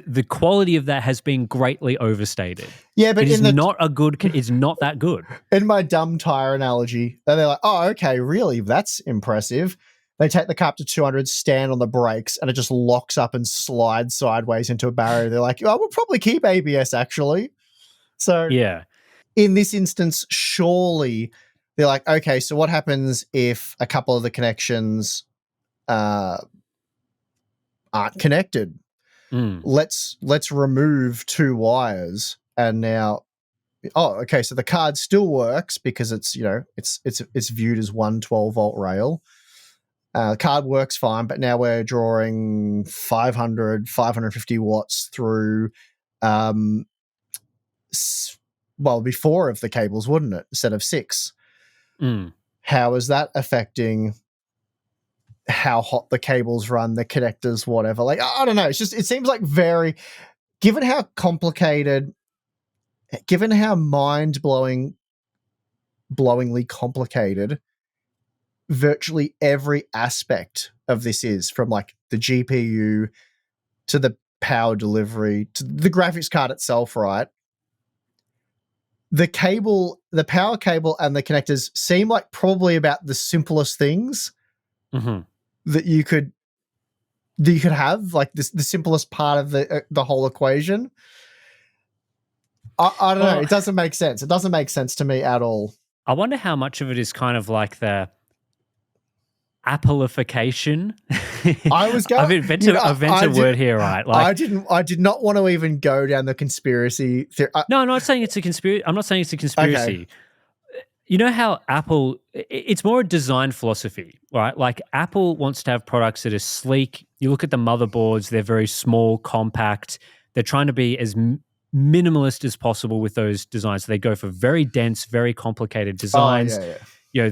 the quality of that has been greatly overstated. Yeah, but It is not a good. It's not that good. In my dumb tire analogy, they're like, "Oh, okay, really? That's impressive." They take the car up to 200, stand on the brakes, and it just locks up and slides sideways into a barrier. They're like, "Oh, we'll probably keep ABS actually." So Yeah. in this instance, surely they're like, "Okay, so what happens if a couple of the connections aren't connected? Mm. Let's remove 2 wires, and now." Oh, okay. So the card still works because it's it's viewed as one 12-volt rail. The card works fine, but now we're drawing 550 watts through. Well, it'd be 4 of the cables, wouldn't it, instead of 6? Mm. How is that affecting how hot the cables run, the connectors, whatever? Like, I don't know. It seems like given how complicated, given how mind-blowingly complicated virtually every aspect of this is, from like the GPU to the power delivery to the graphics card itself, right? The power cable and the connectors seem like probably about the simplest things that you could have, like the simplest part of the whole equation. I don't know. It doesn't make sense. It doesn't make sense to me at all. I wonder how much of it is kind of like the Appleification. I've invented a word here, right? Like, I did not want to even go down the conspiracy theory. No, I'm not saying it's a conspiracy. I'm not saying it's a conspiracy. Okay. You know how Apple, it's more a design philosophy, right? Like Apple wants to have products that are sleek. You look at the motherboards, they're very small, compact. They're trying to be as minimalist as possible with those designs. So they go for very dense, very complicated designs. Oh, yeah. You know,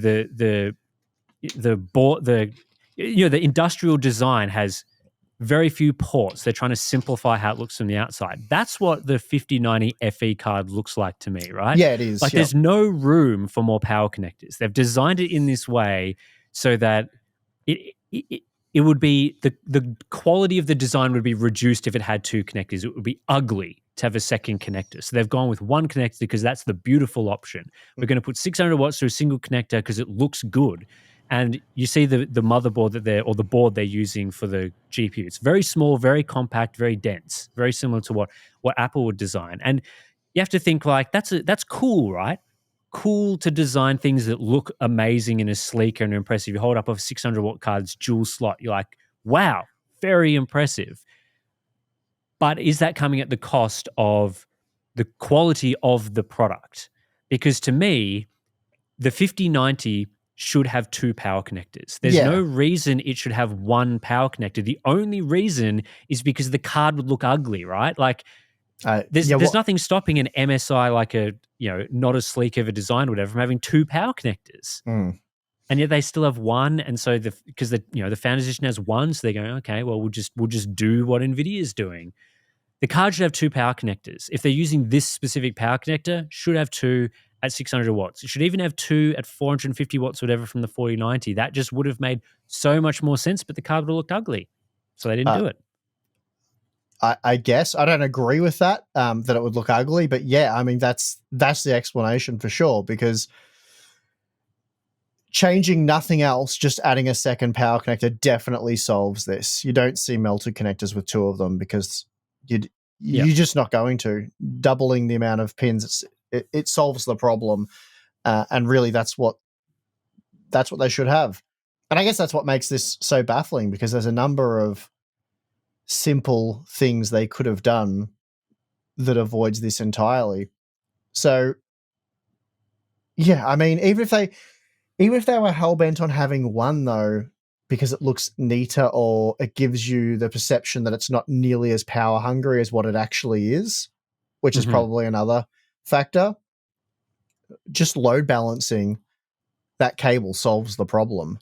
the industrial design has very few ports. They're trying to simplify how it looks from the outside. That's what the 5090 FE card looks like to me, right? Yeah, it is. Like there's no room for more power connectors. They've designed it in this way so that it would be the quality of the design would be reduced if it had 2 connectors. It would be ugly to have a second connector. So they've gone with 1 connector because that's the beautiful option. We're going to put 600 watts through a single connector because it looks good. And you see the motherboard or the board they're using for the GPU. It's very small, very compact, very dense, very similar to what Apple would design. And you have to think like that's cool, right? Cool to design things that look amazing and are sleeker and impressive. You hold up a 600 watt card's dual slot. You're like, wow, very impressive. But is that coming at the cost of the quality of the product? Because to me, the 5090 should have 2 power connectors. There's no reason it should have 1 power connector. The only reason is because the card would look ugly, right? Like there's nothing stopping an MSI, like not as sleek of a design or whatever, from having 2 power connectors. And yet they still have 1. And so because the Founders Edition has 1, so they're going, okay, well, we'll just do what Nvidia is doing. The card should have 2 power connectors. If they're using this specific power connector, should have 2 at 600 watts. It should even have 2 at 450 watts, whatever, from the 4090. That just would have made so much more sense, but the card would have looked ugly. So they didn't do it. I guess. I don't agree with that, that it would look ugly. But yeah, I mean, that's the explanation for sure, because changing nothing else, just adding a second power connector definitely solves this. You don't see melted connectors with 2 of them because you're just not going to. Doubling the amount of pins, it solves the problem, and really that's what they should have. And I guess that's what makes this so baffling, because there's a number of simple things they could have done that avoids this entirely. So yeah, I mean, even if they were hell-bent on having 1 though, because it looks neater or it gives you the perception that it's not nearly as power hungry as what it actually is, which is probably another factor, just load balancing that cable solves the problem.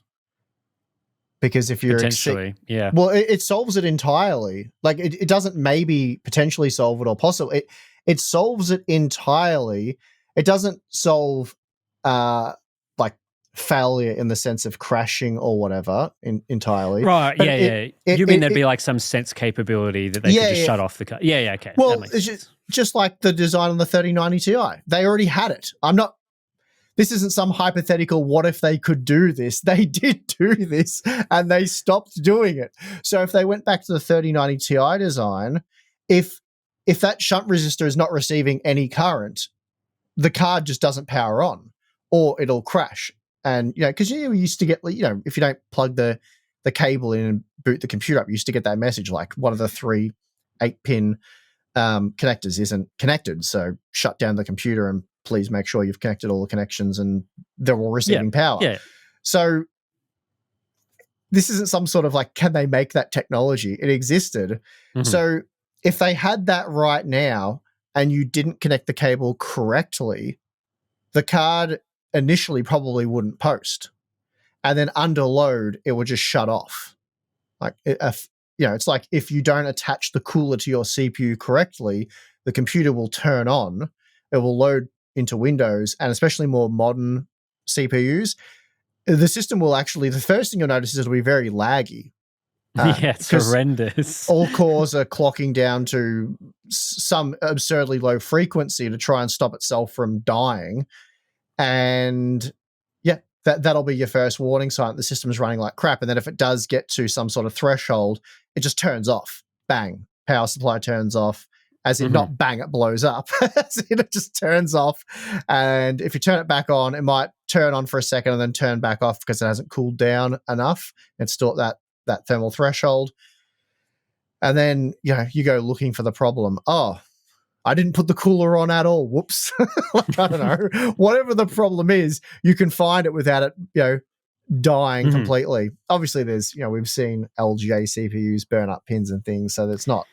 Because if you're potentially, well, it solves it entirely. Like it doesn't maybe potentially solve it or possibly. It solves it entirely. It doesn't solve like failure in the sense of crashing or whatever entirely. Right, But yeah. You mean there'd be like some sense capability that they could just shut off the car? Yeah, okay. Well, that makes sense. Just like the design on the 3090 Ti. They already had it. This isn't some hypothetical, what if they could do this? They did do this and they stopped doing it. So if they went back to the 3090 Ti design, if that shunt resistor is not receiving any current, the card just doesn't power on or it'll crash. And, because you used to get, if you don't plug the cable in and boot the computer up, you used to get that message like one of the 3 8-pin connectors isn't connected. So shut down the computer and please make sure you've connected all the connections and they're all receiving power. Yeah. So this isn't some sort of like, can they make that technology? It existed. Mm-hmm. So if they had that right now and you didn't connect the cable correctly, the card initially probably wouldn't post. And then under load, it would just shut off. Like, it's like if you don't attach the cooler to your CPU correctly, the computer will turn on, it will load into Windows, and especially more modern CPUs, the system will actually, the first thing you'll notice is it'll be very laggy. Yeah, it's horrendous. All cores are clocking down to some absurdly low frequency to try and stop itself from dying. And yeah, that'll be your first warning sign. The system's running like crap. And then if it does get to some sort of threshold, it just turns off. Bang. Power supply turns off. As in not bang, it blows up. As in it just turns off. And if you turn it back on, it might turn on for a second and then turn back off because it hasn't cooled down enough. It's still at that thermal threshold. And then, you go looking for the problem. Oh, I didn't put the cooler on at all. Whoops. Like, I don't know. Whatever the problem is, you can find it without it, dying completely. Obviously, there's, we've seen LGA CPUs burn up pins and things, so that's not.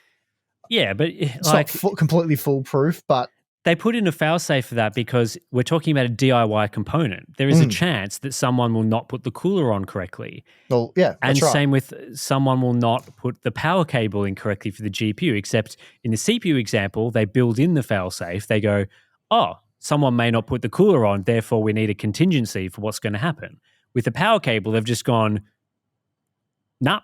Yeah, but it's not completely foolproof, but they put in a failsafe for that because we're talking about a DIY component. There is a chance that someone will not put the cooler on correctly. Well, yeah, and that's right. Same with someone will not put the power cable in correctly for the GPU, except in the CPU example, they build in the failsafe. They go, oh, someone may not put the cooler on, therefore we need a contingency for what's going to happen. With the power cable, they've just gone, nah,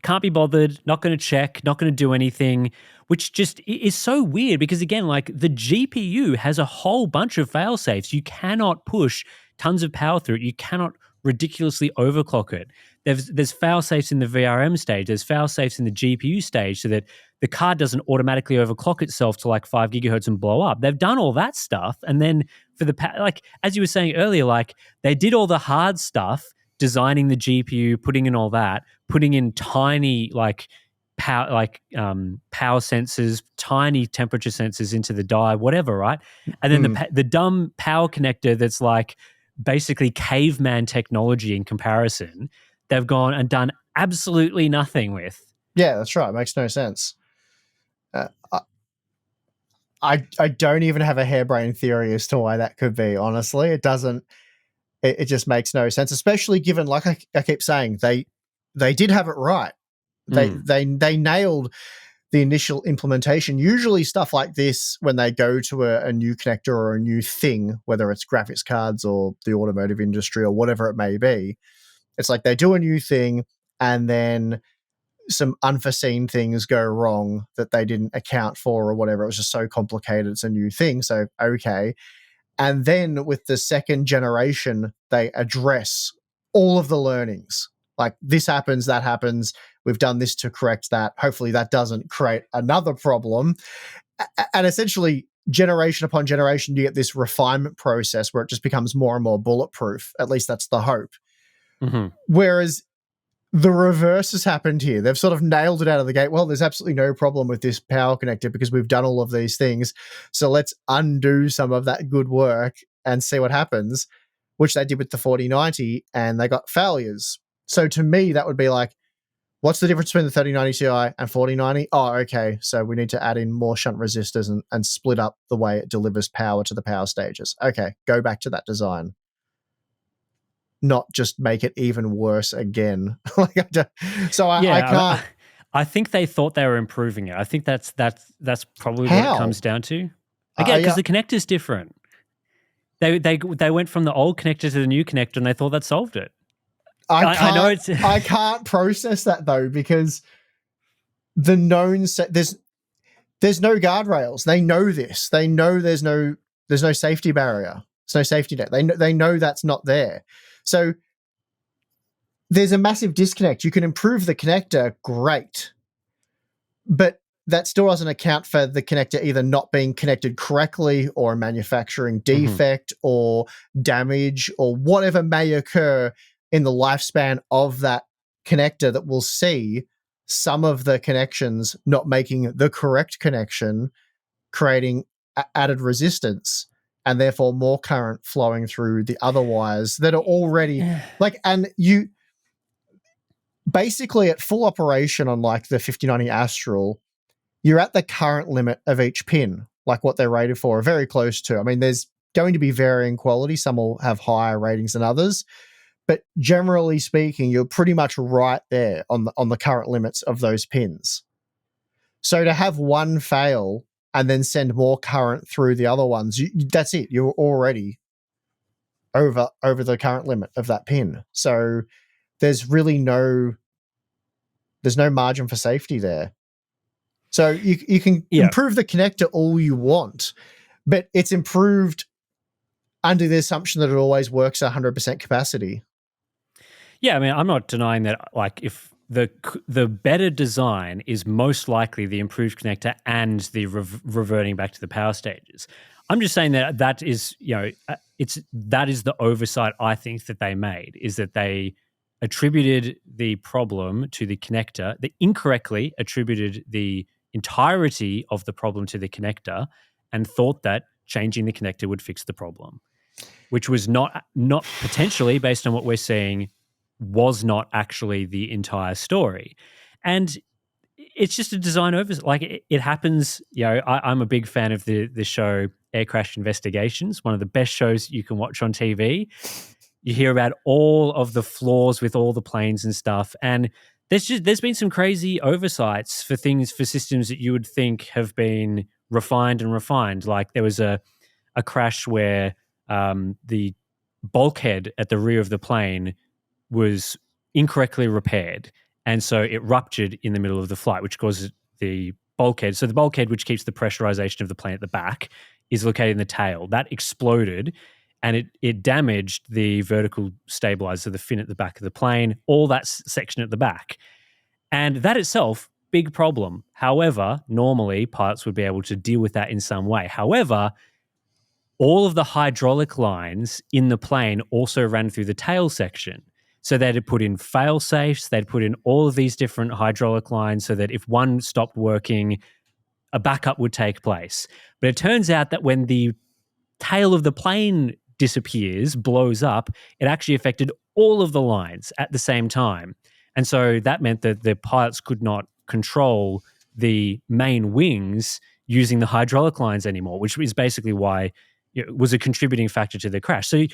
can't be bothered, not going to check, not going to do anything, which just is so weird because, again, like the GPU has a whole bunch of fail-safes. You cannot push tons of power through it. You cannot ridiculously overclock it. There's fail-safes in the VRM stage. There's fail-safes in the GPU stage so that the card doesn't automatically overclock itself to like 5 gigahertz and blow up. They've done all that stuff. And then for like, as you were saying earlier, like they did all the hard stuff, designing the GPU, putting in all that, putting in tiny power sensors, tiny temperature sensors into the die, whatever, right? And then the dumb power connector that's like basically caveman technology in comparison, they've gone and done absolutely nothing with. Yeah, that's right. It makes no sense. I don't even have a harebrained theory as to why that could be, honestly. It doesn't. It just makes no sense, especially given, like I keep saying, they did have it right. They nailed the initial implementation. Usually stuff like this, when they go to a new connector or a new thing, whether it's graphics cards or the automotive industry or whatever it may be, it's like they do a new thing and then some unforeseen things go wrong that they didn't account for or whatever. It was just so complicated. It's a new thing. So, okay. And then with the second generation, they address all of the learnings. Like this happens, that happens. We've done this to correct that. Hopefully that doesn't create another problem. And essentially, generation upon generation, you get this refinement process where it just becomes more and more bulletproof. At least that's the hope. Whereas the reverse has happened here. They've sort of nailed it out of the gate. Well, there's absolutely no problem with this power connector because we've done all of these things. So let's undo some of that good work and see what happens, which they did with the 4090, and they got failures. So to me, that would be like, what's the difference between the 3090 Ti and 4090? Oh, okay. So we need to add in more shunt resistors and split up the way it delivers power to the power stages. Okay, go back to that design. Not just make it even worse again. I can't. I think they thought they were improving it. I think that's probably what it comes down to. Again, because the connector's different. They went from the old connector to the new connector, and they thought that solved it. I know it's I can't process that though, because the known there's no guardrails. They know this. They know there's no safety barrier. There's no safety net. They know that's not there. So there's a massive disconnect. You can improve the connector, great, but that still doesn't account for the connector either not being connected correctly, or a manufacturing defect, or damage, or whatever may occur in the lifespan of that connector that will see some of the connections not making the correct connection, creating added resistance, and therefore more current flowing through the other wires that are already and you basically at full operation on like the 5090 Astral, you're at the current limit of each pin, like what they're rated for, or very close to. I mean, there's going to be varying quality. Some will have higher ratings than others, but generally speaking, you're pretty much right there on the current limits of those pins. So to have one fail and then send more current through the other ones, that's it. You're already over the current limit of that pin. So there's really no margin for safety there. So you can improve the connector all you want, but it's improved under the assumption that it always works at 100% capacity. Yeah, I mean, I'm not denying that. Like, if the better design is most likely the improved connector and the reverting back to the power stages. I'm just saying that is, that is the oversight I think that they made, is that they attributed the problem to the connector. They incorrectly attributed the entirety of the problem to the connector and thought that changing the connector would fix the problem, which was not potentially, based on what we're seeing, was not actually the entire story. And it's just a design oversight. Like, it happens. I'm a big fan of the show Air Crash Investigations, one of the best shows you can watch on TV. You hear about all of the flaws with all the planes and stuff, and there's been some crazy oversights for systems that you would think have been refined. Like, there was a crash where the bulkhead at the rear of the plane was incorrectly repaired, and so it ruptured in the middle of the flight, which causes the bulkhead. So the bulkhead, which keeps the pressurization of the plane at the back, is located in the tail. That exploded, and it damaged the vertical stabilizer, the fin at the back of the plane, all that section at the back. And that itself, big problem. However, normally pilots would be able to deal with that in some way. However, all of the hydraulic lines in the plane also ran through the tail section. So they'd put in fail-safes, they'd put in all of these different hydraulic lines so that if one stopped working, a backup would take place. But it turns out that when the tail of the plane disappears, blows up, it actually affected all of the lines at the same time. And so that meant that the pilots could not control the main wings using the hydraulic lines anymore, which is basically why it was a contributing factor to the crash. So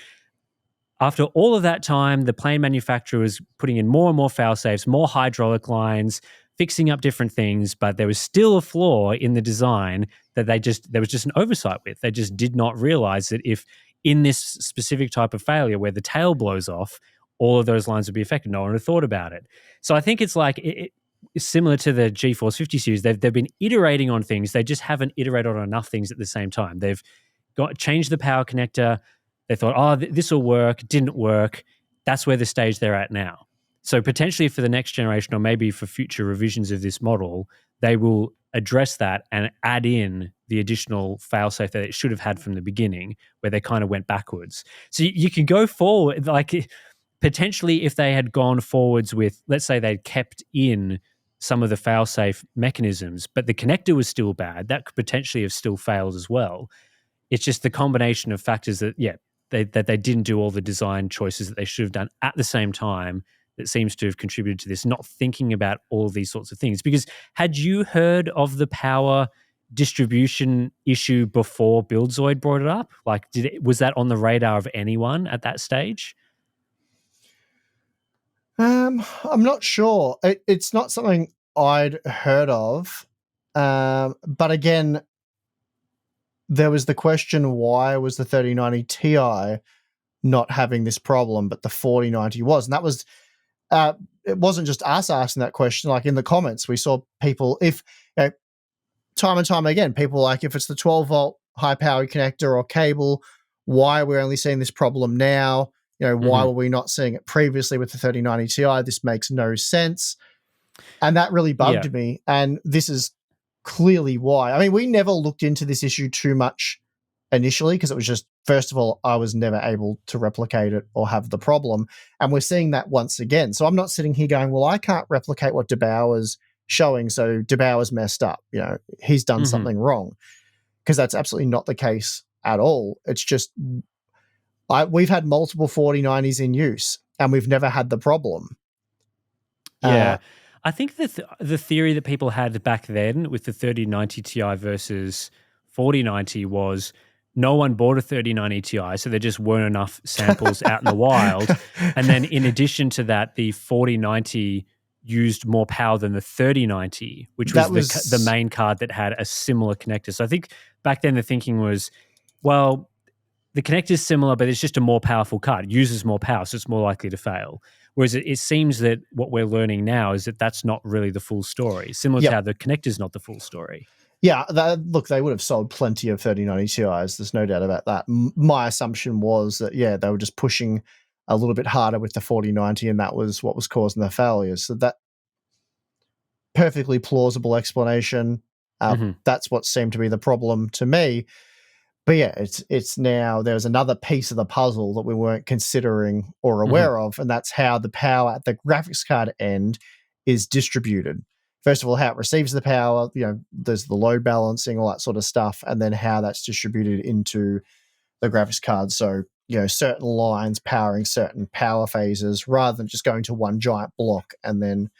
after all of that time, the plane manufacturer was putting in more and more fail-safes, more hydraulic lines, fixing up different things, but there was still a flaw in the design that there was just an oversight with. They just did not realize that if in this specific type of failure where the tail blows off, all of those lines would be affected. No one had thought about it. So I think it's like it's similar to the GeForce 50 series. They've been iterating on things. They just haven't iterated on enough things at the same time. They've changed the power connector. They thought, this will work. Didn't work. That's where the stage they're at now. So potentially for the next generation, or maybe for future revisions of this model, they will address that and add in the additional failsafe that it should have had from the beginning, where they kind of went backwards. So you can go forward, like potentially if they had gone forwards with, let's say they'd kept in some of the failsafe mechanisms, but the connector was still bad, that could potentially have still failed as well. It's just the combination of factors that they didn't do all the design choices that they should have done at the same time that seems to have contributed to this, not thinking about all of these sorts of things. Because had you heard of the power distribution issue before BuildZoid brought it up? Like, was that on the radar of anyone at that stage? I'm not sure. It's not something I'd heard of. But again, there was the question, why was the 3090 Ti not having this problem, but the 4090 was? And that was, it wasn't just us asking that question. Like in the comments, we saw people, if time and time again, people like, if it's the 12-volt high-powered connector or cable, why are we only seeing this problem now? Why were we not seeing it previously with the 3090 Ti? This makes no sense. And that really bugged me. And this is clearly why. I mean, we never looked into this issue too much initially because it was just, first of all, I was never able to replicate it or have the problem. And we're seeing that once again. So I'm not sitting here going, well, I can't replicate what DeBauer's showing, so DeBauer's messed up. He's done something wrong, because that's absolutely not the case at all. It's just we've had multiple 4090s in use and we've never had the problem. Yeah. I think the theory that people had back then with the 3090 Ti versus 4090 was no one bought a 3090 Ti, so there just weren't enough samples out in the wild. And then in addition to that, the 4090 used more power than the 3090, which was the main card that had a similar connector. So I think back then the thinking was, well, the connector is similar, but it's just a more powerful card. It uses more power, so it's more likely to fail. Whereas it seems that what we're learning now is that that's not really the full story, similar to how the connector is not the full story. Yeah, look, they would have sold plenty of 3090 Ti's. There's no doubt about that. My assumption was that, they were just pushing a little bit harder with the 4090, and that was what was causing the failures. So that perfectly plausible explanation. That's what seemed to be the problem to me. But yeah, it's now there's another piece of the puzzle that we weren't considering or aware of, and that's how the power at the graphics card end is distributed. First of all, how it receives the power, there's the load balancing, all that sort of stuff, and then how that's distributed into the graphics card. So, certain lines powering certain power phases rather than just going to one giant block and then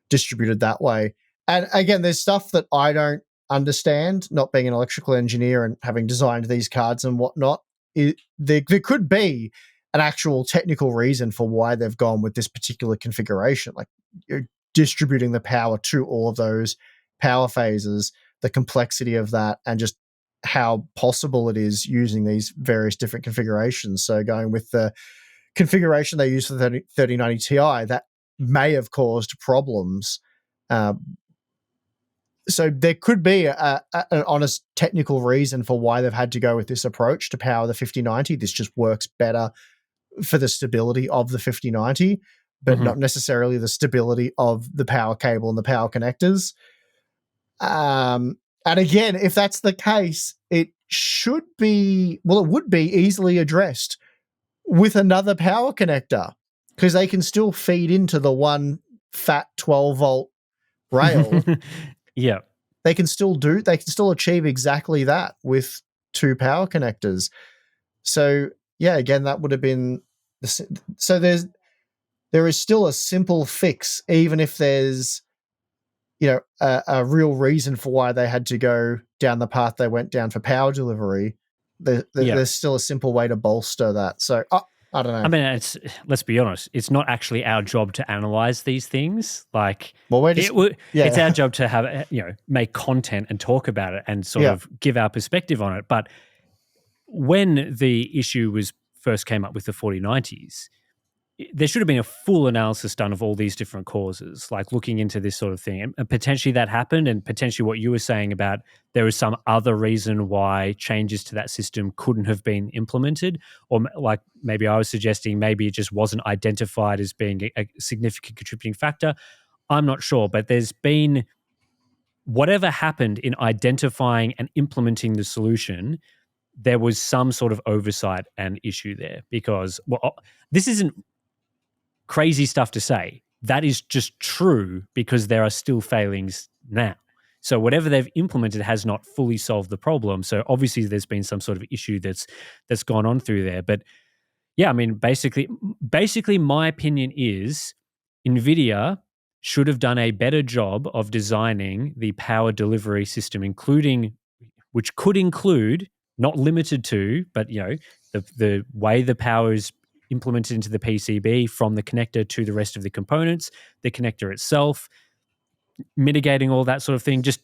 distributed that way. And again, there's stuff that I don't understand, not being an electrical engineer and having designed these cards and whatnot. There could be an actual technical reason for why they've gone with this particular configuration, like you're distributing the power to all of those power phases, the complexity of that, and just how possible it is using these various different configurations. So going with the configuration they use for the 3090 Ti, that may have caused problems. So there could be an honest technical reason for why they've had to go with this approach to power the 5090. This just works better for the stability of the 5090, but not necessarily the stability of the power cable and the power connectors. And again, if that's the case, it should be, well, it would be easily addressed with another power connector, because they can still feed into the one fat 12-volt rail. Yeah. They can still achieve exactly that with two power connectors. So, again, that would have been so there is still a simple fix, even if there's a real reason for why they had to go down the path they went down for power delivery. There's still a simple way to bolster that. So I don't know. I mean, let's be honest. It's not actually our job to analyze these things. Like, it's our job to have make content and talk about it and sort of give our perspective on it. But when the issue first came up with the 4090s, there should have been a full analysis done of all these different causes, like looking into this sort of thing. And potentially that happened, and potentially what you were saying about there was some other reason why changes to that system couldn't have been implemented, or like maybe I was suggesting maybe it just wasn't identified as being a significant contributing factor. I'm not sure, but there's been whatever happened in identifying and implementing the solution, there was some sort of oversight and issue there, because this isn't crazy stuff to say. That is just true, because there are still failings now. So whatever they've implemented has not fully solved the problem. So obviously there's been some sort of issue that's gone on through there. But yeah, I mean, basically my opinion is Nvidia should have done a better job of designing the power delivery system, which could include, not limited to, but the way the power is implemented into the PCB from the connector to the rest of the components, the connector itself, mitigating all that sort of thing, just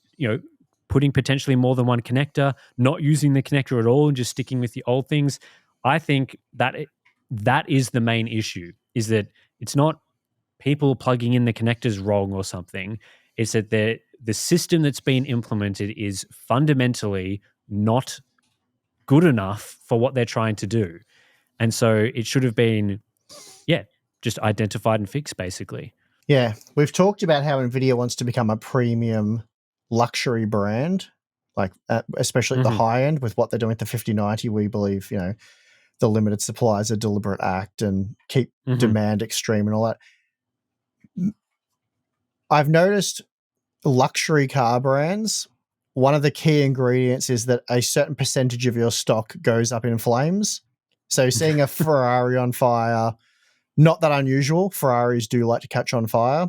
putting potentially more than one connector, not using the connector at all and just sticking with the old things. I think that is the main issue, is that it's not people plugging in the connectors wrong or something. It's that the system that's been implemented is fundamentally not good enough for what they're trying to do. And so it should have been, just identified and fixed, basically. Yeah, we've talked about how Nvidia wants to become a premium luxury brand, like especially at the high end with what they're doing with the 5090. We believe, the limited supply is a deliberate act and keep demand extreme and all that. I've noticed luxury car brands, one of the key ingredients is that a certain percentage of your stock goes up in flames. So seeing a Ferrari on fire, not that unusual. Ferraris do like to catch on fire.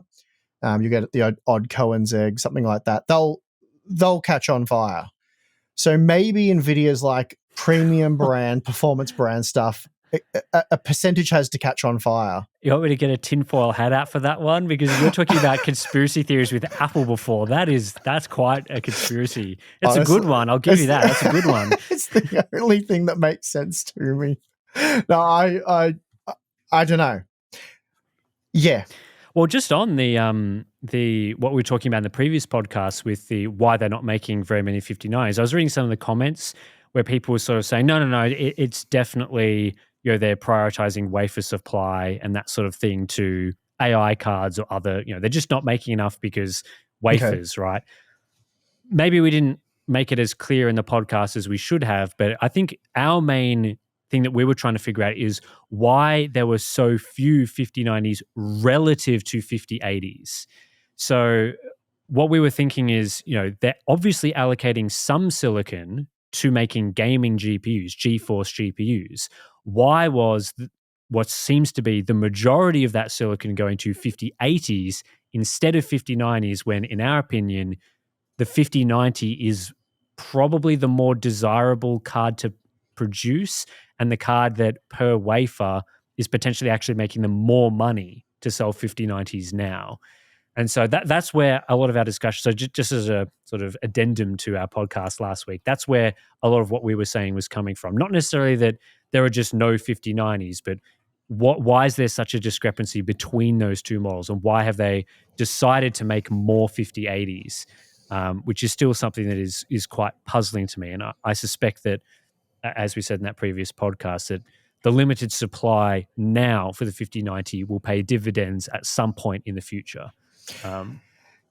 You get the odd Cohen's egg, something like that. They'll catch on fire. So maybe Nvidia's like premium brand, performance brand stuff, a percentage has to catch on fire. You want me to get a tinfoil hat out for that one? Because you're talking about conspiracy theories with Apple before. That's quite a conspiracy. It's a good one. I'll give you that. That's a good one. It's the only thing that makes sense to me. No, I don't know. Yeah. Well, just on the what we were talking about in the previous podcast with the why they're not making very many 59s, I was reading some of the comments where people were sort of saying, no, it's definitely, they're prioritizing wafer supply and that sort of thing to AI cards or other, they're just not making enough because wafers, right? Maybe we didn't make it as clear in the podcast as we should have, but I think our main thing that we were trying to figure out is why there were so few 5090s relative to 5080s. So what we were thinking is, they're obviously allocating some silicon to making gaming GPUs, GeForce GPUs. Why was what seems to be the majority of that silicon going to 5080s instead of 5090s when, in our opinion, the 5090 is probably the more desirable card to produce and the card that per wafer is potentially actually making them more money to sell 5090s now. And so that's where a lot of our discussion, so just as a sort of addendum to our podcast last week, that's where a lot of what we were saying was coming from. Not necessarily that there are just no 5090s, but why is there such a discrepancy between those two models, and why have they decided to make more 5080s, which is still something that is quite puzzling to me. And I suspect that, as we said in that previous podcast, that the limited supply now for the 5090 will pay dividends at some point in the future.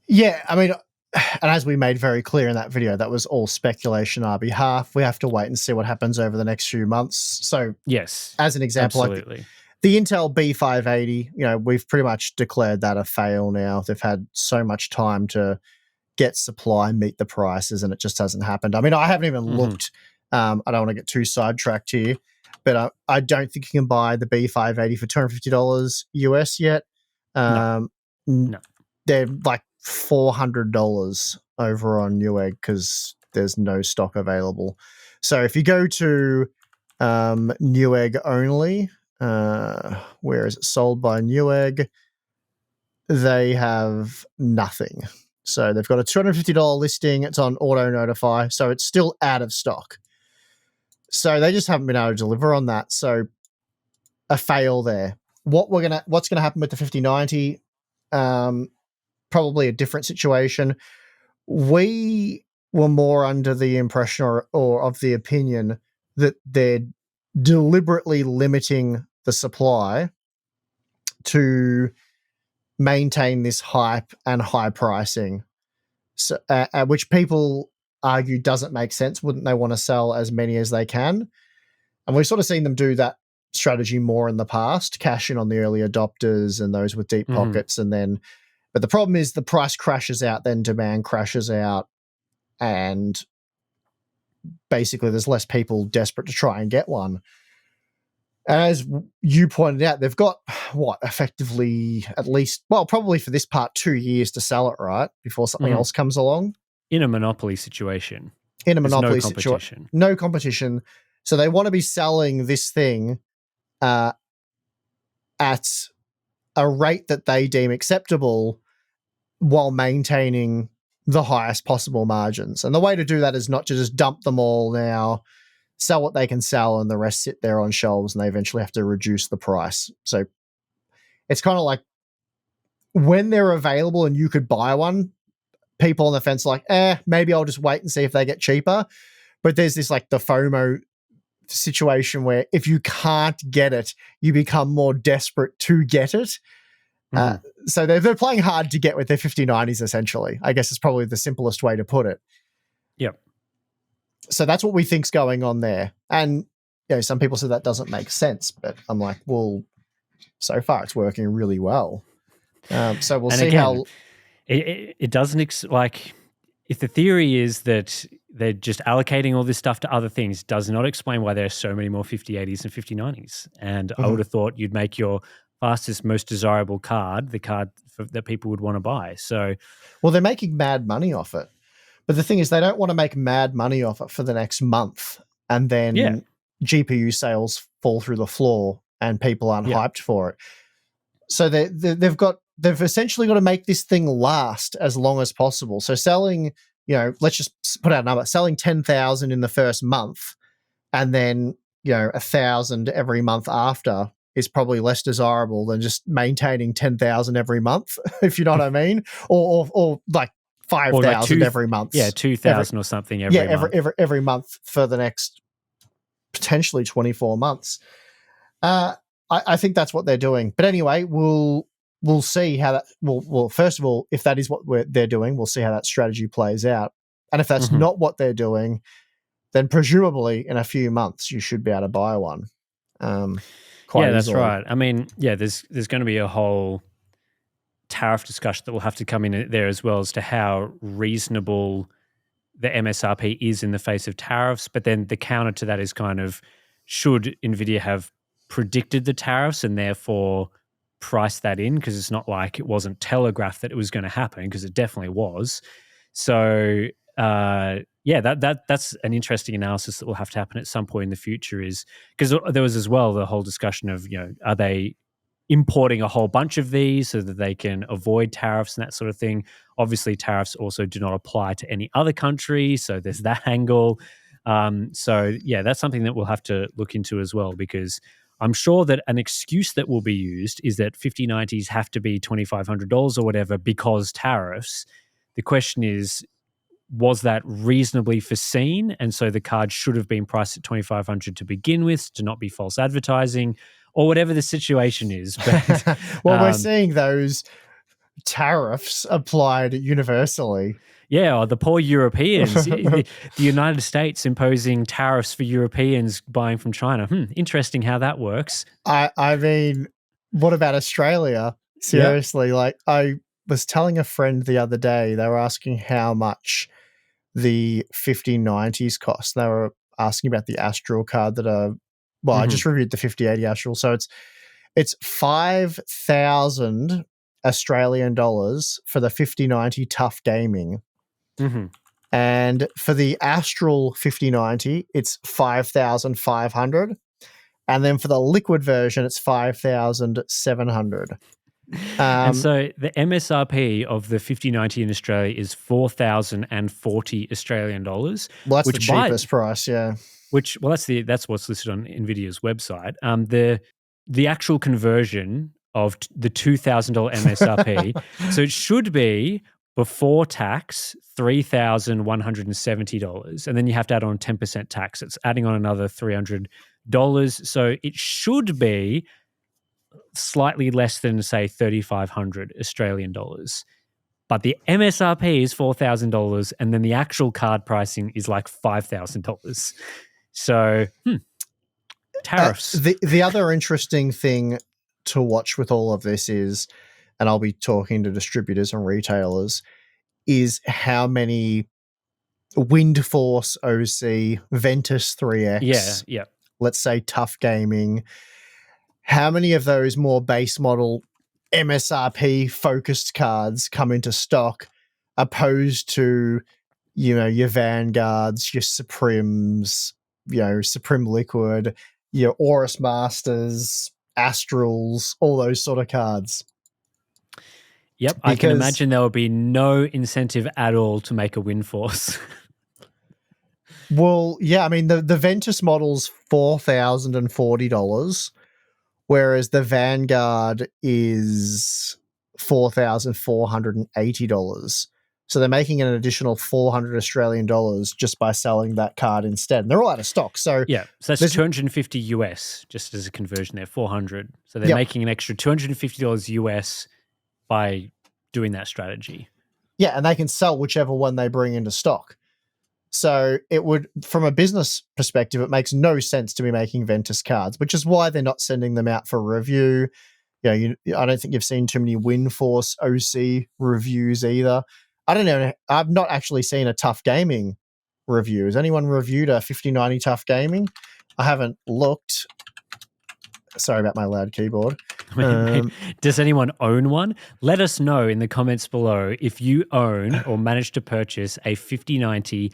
Yeah, I mean, and as we made very clear in that video, that was all speculation on our behalf. We have to wait and see what happens over the next few months. So, yes, as an example, absolutely. Like the Intel B580, we've pretty much declared that a fail now. They've had so much time to get supply, meet the prices, and it just hasn't happened. I mean, I haven't even looked. I don't want to get too sidetracked here, but I don't think you can buy the B580 for $250 US yet. No. They're like $400 over on Newegg because there's no stock available. So if you go to Newegg only, where is it sold by Newegg? They have nothing. So they've got a $250 listing. It's on auto notify. So it's still out of stock. So they just haven't been able to deliver on that. So a fail there. What's gonna happen with the 5090? Probably a different situation. We were more under the impression or of the opinion that they're deliberately limiting the supply to maintain this hype and high pricing, so, which people argue doesn't make sense. Wouldn't they want to sell as many as they can? And we've sort of seen them do that strategy more in the past, cash in on the early adopters and those with deep pockets, and then but the problem is the price crashes out, then demand crashes out, and basically there's less people desperate to try and get one. And as you pointed out, they've got, effectively at least, probably for this part, 2 years to sell it, right? Before something else comes along. In a monopoly situation. In a monopoly situation. No competition. So they want to be selling this thing at a rate that they deem acceptable while maintaining the highest possible margins. And the way to do that is not to just dump them all now, sell what they can sell, and the rest sit there on shelves, and they eventually have to reduce the price. So it's kind of like when they're available and you could buy one, people on the fence are like, maybe I'll just wait and see if they get cheaper. But there's this like the FOMO situation where if you can't get it, you become more desperate to get it. So they're playing hard to get with their 5090s, essentially. I guess is probably the simplest way to put it. Yep. So that's what we think's going on there. And some people say that doesn't make sense, but I'm like, well, so far it's working really well. So we'll see how it doesn't if the theory is that they're just allocating all this stuff to other things, does not explain why there are so many more 5080s and 5090s. And I would have thought you'd make your fastest, most desirable card the card that people would want to buy. So, well, they're making mad money off it. But the thing is, they don't want to make mad money off it for the next month, and then GPU sales fall through the floor and people aren't hyped for it. So they've essentially got to make this thing last as long as possible. So selling, let's just put out a number, selling 10,000 in the first month, and then 1,000 every month after is probably less desirable than just maintaining 10,000 every month, if you know what I mean, or like 5,000 every month. Yeah, 2,000 or something every month for the next potentially 24 months. I think that's what they're doing. But anyway, we'll see how that. Well, first of all, if that is what they're doing, we'll see how that strategy plays out. And if that's not what they're doing, then presumably in a few months you should be able to buy one. Quite that's easily. right. I mean, there's going to be a whole tariff discussion that will have to come in there as well as to how reasonable the MSRP is in the face of tariffs. But then the counter to that is kind of, should NVIDIA have predicted the tariffs and therefore price that in? Because it's not like it wasn't telegraphed that it was going to happen, because it definitely was. So that's an interesting analysis that will have to happen at some point in the future, is because there was as well the whole discussion of, are they importing a whole bunch of these so that they can avoid tariffs and that sort of thing? Obviously, tariffs also do not apply to any other country, so there's that angle. So that's something that we'll have to look into as well, because I'm sure that an excuse that will be used is that 5090s have to be $2,500 or whatever because tariffs. The question is, was that reasonably foreseen? And so the card should have been priced at $2,500 to begin with, to not be false advertising, or whatever the situation is. But, well, we're seeing those tariffs applied universally. Yeah, or the poor Europeans. the United States imposing tariffs for Europeans buying from China. Interesting how that works. I mean, what about Australia? Seriously, like I was telling a friend the other day, they were asking how much the 5090s cost. They were asking about the Astral card that I just reviewed the 5080 Astral. So it's 5,000 Australian dollars for the 5090 Tough Gaming. And for the Astral 5090, it's 5,500. And then for the liquid version, it's 5,700. And so the MSRP of the 5090 in Australia is 4,040 Australian dollars. Well, that's the cheapest price, yeah. That's what's listed on NVIDIA's website. The actual conversion of the $2,000 MSRP, so it should be before tax $3,170, and then you have to add on 10% tax. It's adding on another $300. So it should be slightly less than, say, 3,500 Australian dollars. But the MSRP is $4,000, and then the actual card pricing is like $5,000. So, tariffs. The other interesting thing to watch with all of this is, and I'll be talking to distributors and retailers, is how many Windforce OC, Ventus 3X, let's say Tough Gaming, how many of those more base model MSRP focused cards come into stock opposed to, your Vanguards, your Supremes, Supreme Liquid, your Aorus Masters, Astrals, all those sort of cards. Yep, I can Because- imagine there will be no incentive at all to make a WinForce. Well, yeah, I mean the Ventus model's $4,040, whereas the Vanguard is $4,480. So they're making an additional 400 Australian dollars just by selling that card instead. And they're all out of stock. So yeah, so that's 250 US just as a conversion there, 400. So they're Yep. making an extra $250 US by doing that strategy. yeah, and they can sell whichever one they bring into stock. So it would, from a business perspective, it makes no sense to be making Ventus cards, which is why they're not sending them out for review. I don't think you've seen too many WinForce OC reviews either. I don't know. I've not actually seen a Tough Gaming review. Has anyone reviewed a 5090 Tough Gaming? I haven't looked. Sorry about my loud keyboard. Does anyone own one? Let us know in the comments below if you own or manage to purchase a 5090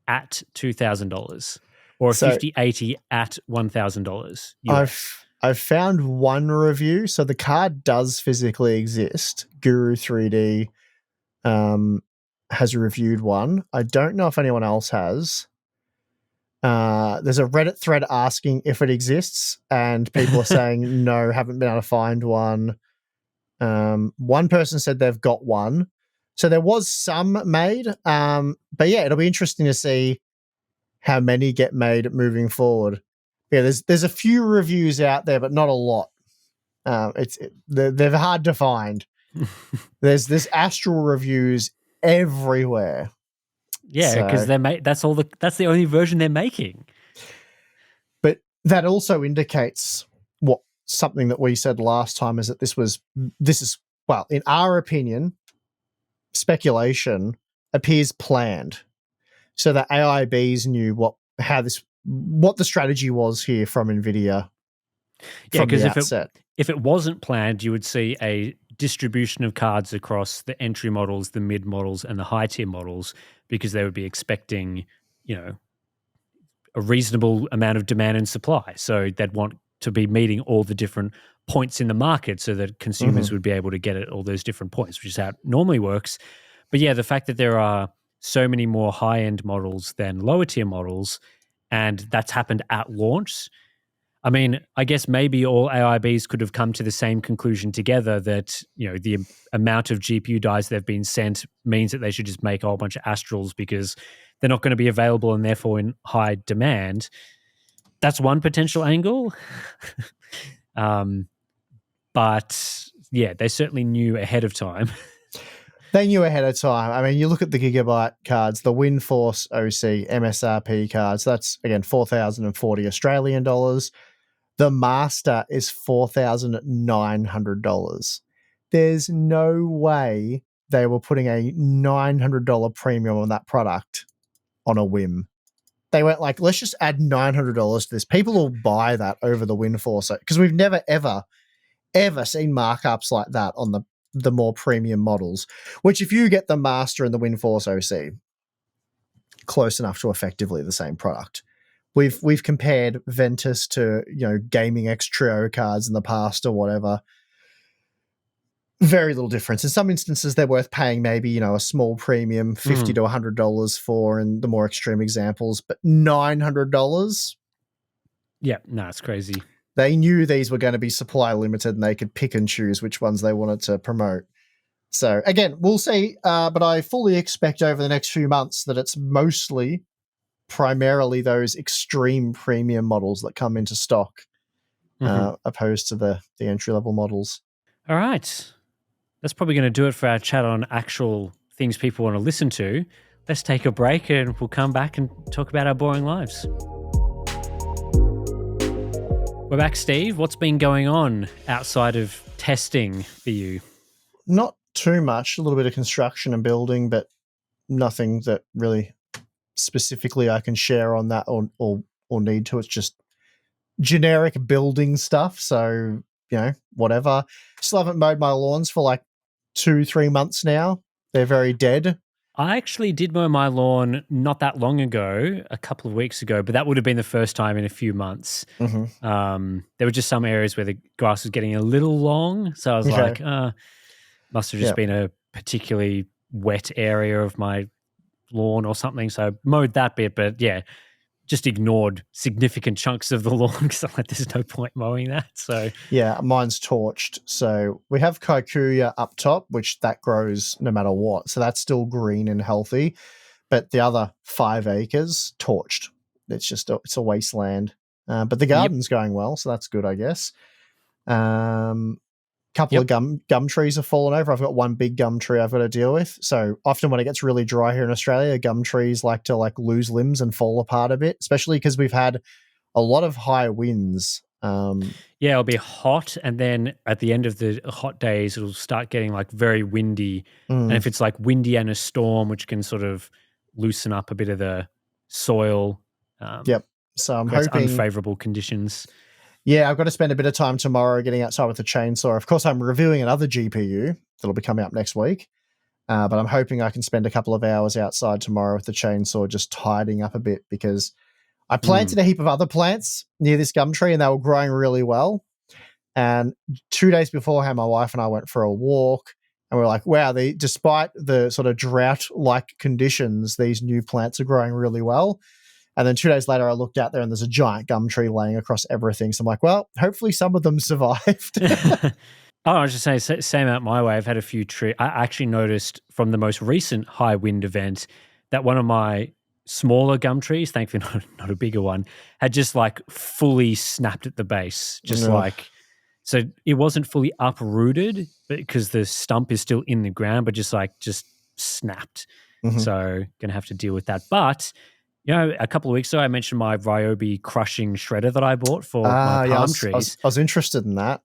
at $2,000 or a 5080 at $1,000 US. I've found one review. So the card does physically exist. Guru 3D has reviewed one. I don't know if anyone else has. There's a Reddit thread asking if it exists, and people are saying no, haven't been able to find one. One person said they've got one. So there was some made. But yeah, it'll be interesting to see how many get made moving forward. Yeah, there's a few reviews out there, but not a lot. They're hard to find. There's Astral reviews everywhere. Yeah, because that's the only version they're making. But that also indicates something that we said last time is that this is well, in our opinion, speculation appears planned. So the AIBs knew what the strategy was here from Nvidia. Yeah, because if it wasn't planned, you would see a distribution of cards across the entry models, the mid models, and the high tier models, because they would be expecting, a reasonable amount of demand and supply. So they'd want to be meeting all the different points in the market so that consumers would be able to get at all those different points, which is how it normally works. But yeah, the fact that there are so many more high-end models than lower tier models, and that's happened at launch. I mean, I guess maybe all AIBs could have come to the same conclusion together that, the amount of GPU dies that have been sent means that they should just make a whole bunch of Astrals because they're not going to be available and therefore in high demand. That's one potential angle. But yeah, they certainly knew ahead of time. They knew ahead of time. I mean, you look at the Gigabyte cards, the WinForce OC MSRP cards, that's, again, 4,040 Australian dollars. The Master is $4,900. There's no way they were putting a $900 premium on that product on a whim. They went like, let's just add $900 to this. People will buy that over the WinForce because we've never, ever seen markups like that on the more premium models, which if you get the Master and the WinForce OC, close enough to effectively the same product. We've compared Ventus to, Gaming X Trio cards in the past or whatever. Very little difference. In some instances, they're worth paying maybe, a small premium, $50 to $100 for in the more extreme examples, but $900? Yeah, no, it's crazy. They knew these were going to be supply limited and they could pick and choose which ones they wanted to promote. So again, we'll see, but I fully expect over the next few months that it's primarily those extreme premium models that come into stock, opposed to the entry-level models. All right. That's probably going to do it for our chat on actual things people want to listen to. Let's take a break and we'll come back and talk about our boring lives. We're back, Steve. What's been going on outside of testing for you? Not too much. A little bit of construction and building, but nothing that really specifically I can share on that or need to. It's just generic building stuff. So, whatever. Still haven't mowed my lawns for like 2-3 months now. They're very dead. I actually did mow my lawn not that long ago, a couple of weeks ago, but that would have been the first time in a few months. There were just some areas where the grass was getting a little long. So I was like, Must have just Yeah. been a particularly wet area of my lawn or something. So I mowed that bit, but yeah, just ignored significant chunks of the lawn because I'm like, there's no point mowing that. So Yeah, mine's torched. So we have kikuya up top, which that grows no matter what. So that's still green and healthy. But the other 5 acres torched. It's a wasteland. But the yep. garden's going well, so that's good, I guess. Couple Yep. of gum trees have fallen over. I've got one big gum tree I've got to deal with. So often when it gets really dry here in Australia, gum trees like to lose limbs and fall apart a bit, especially because we've had a lot of high winds. Yeah, it'll be hot, and then at the end of the hot days, it'll start getting like very windy. And if it's like windy and a storm, which can sort of loosen up a bit of the soil, Yep. So I'm creates hoping. unfavorable conditions. Yeah, I've got to spend a bit of time tomorrow getting outside with the chainsaw. Of course, I'm reviewing another GPU that'll be coming up next week. But I'm hoping I can spend a couple of hours outside tomorrow with the chainsaw just tidying up a bit, because I planted a heap of other plants near this gum tree and they were growing really well. And 2 days beforehand, my wife and I went for a walk and we are like, wow, despite the sort of drought-like conditions, these new plants are growing really well. And then 2 days later, I looked out there and there's a giant gum tree laying across everything. So I'm like, well, hopefully some of them survived. Oh, I was just saying, same out my way. I've had a few trees. I actually noticed from the most recent high wind event that one of my smaller gum trees, thankfully not a bigger one, had just like fully snapped at the base. Just Ugh. like, so it wasn't fully uprooted because the stump is still in the ground, but just snapped. Mhm. So gonna have to deal with that. But you know, a couple of weeks ago, I mentioned my Ryobi crushing shredder that I bought for my Yeah, palm trees. I was interested in that.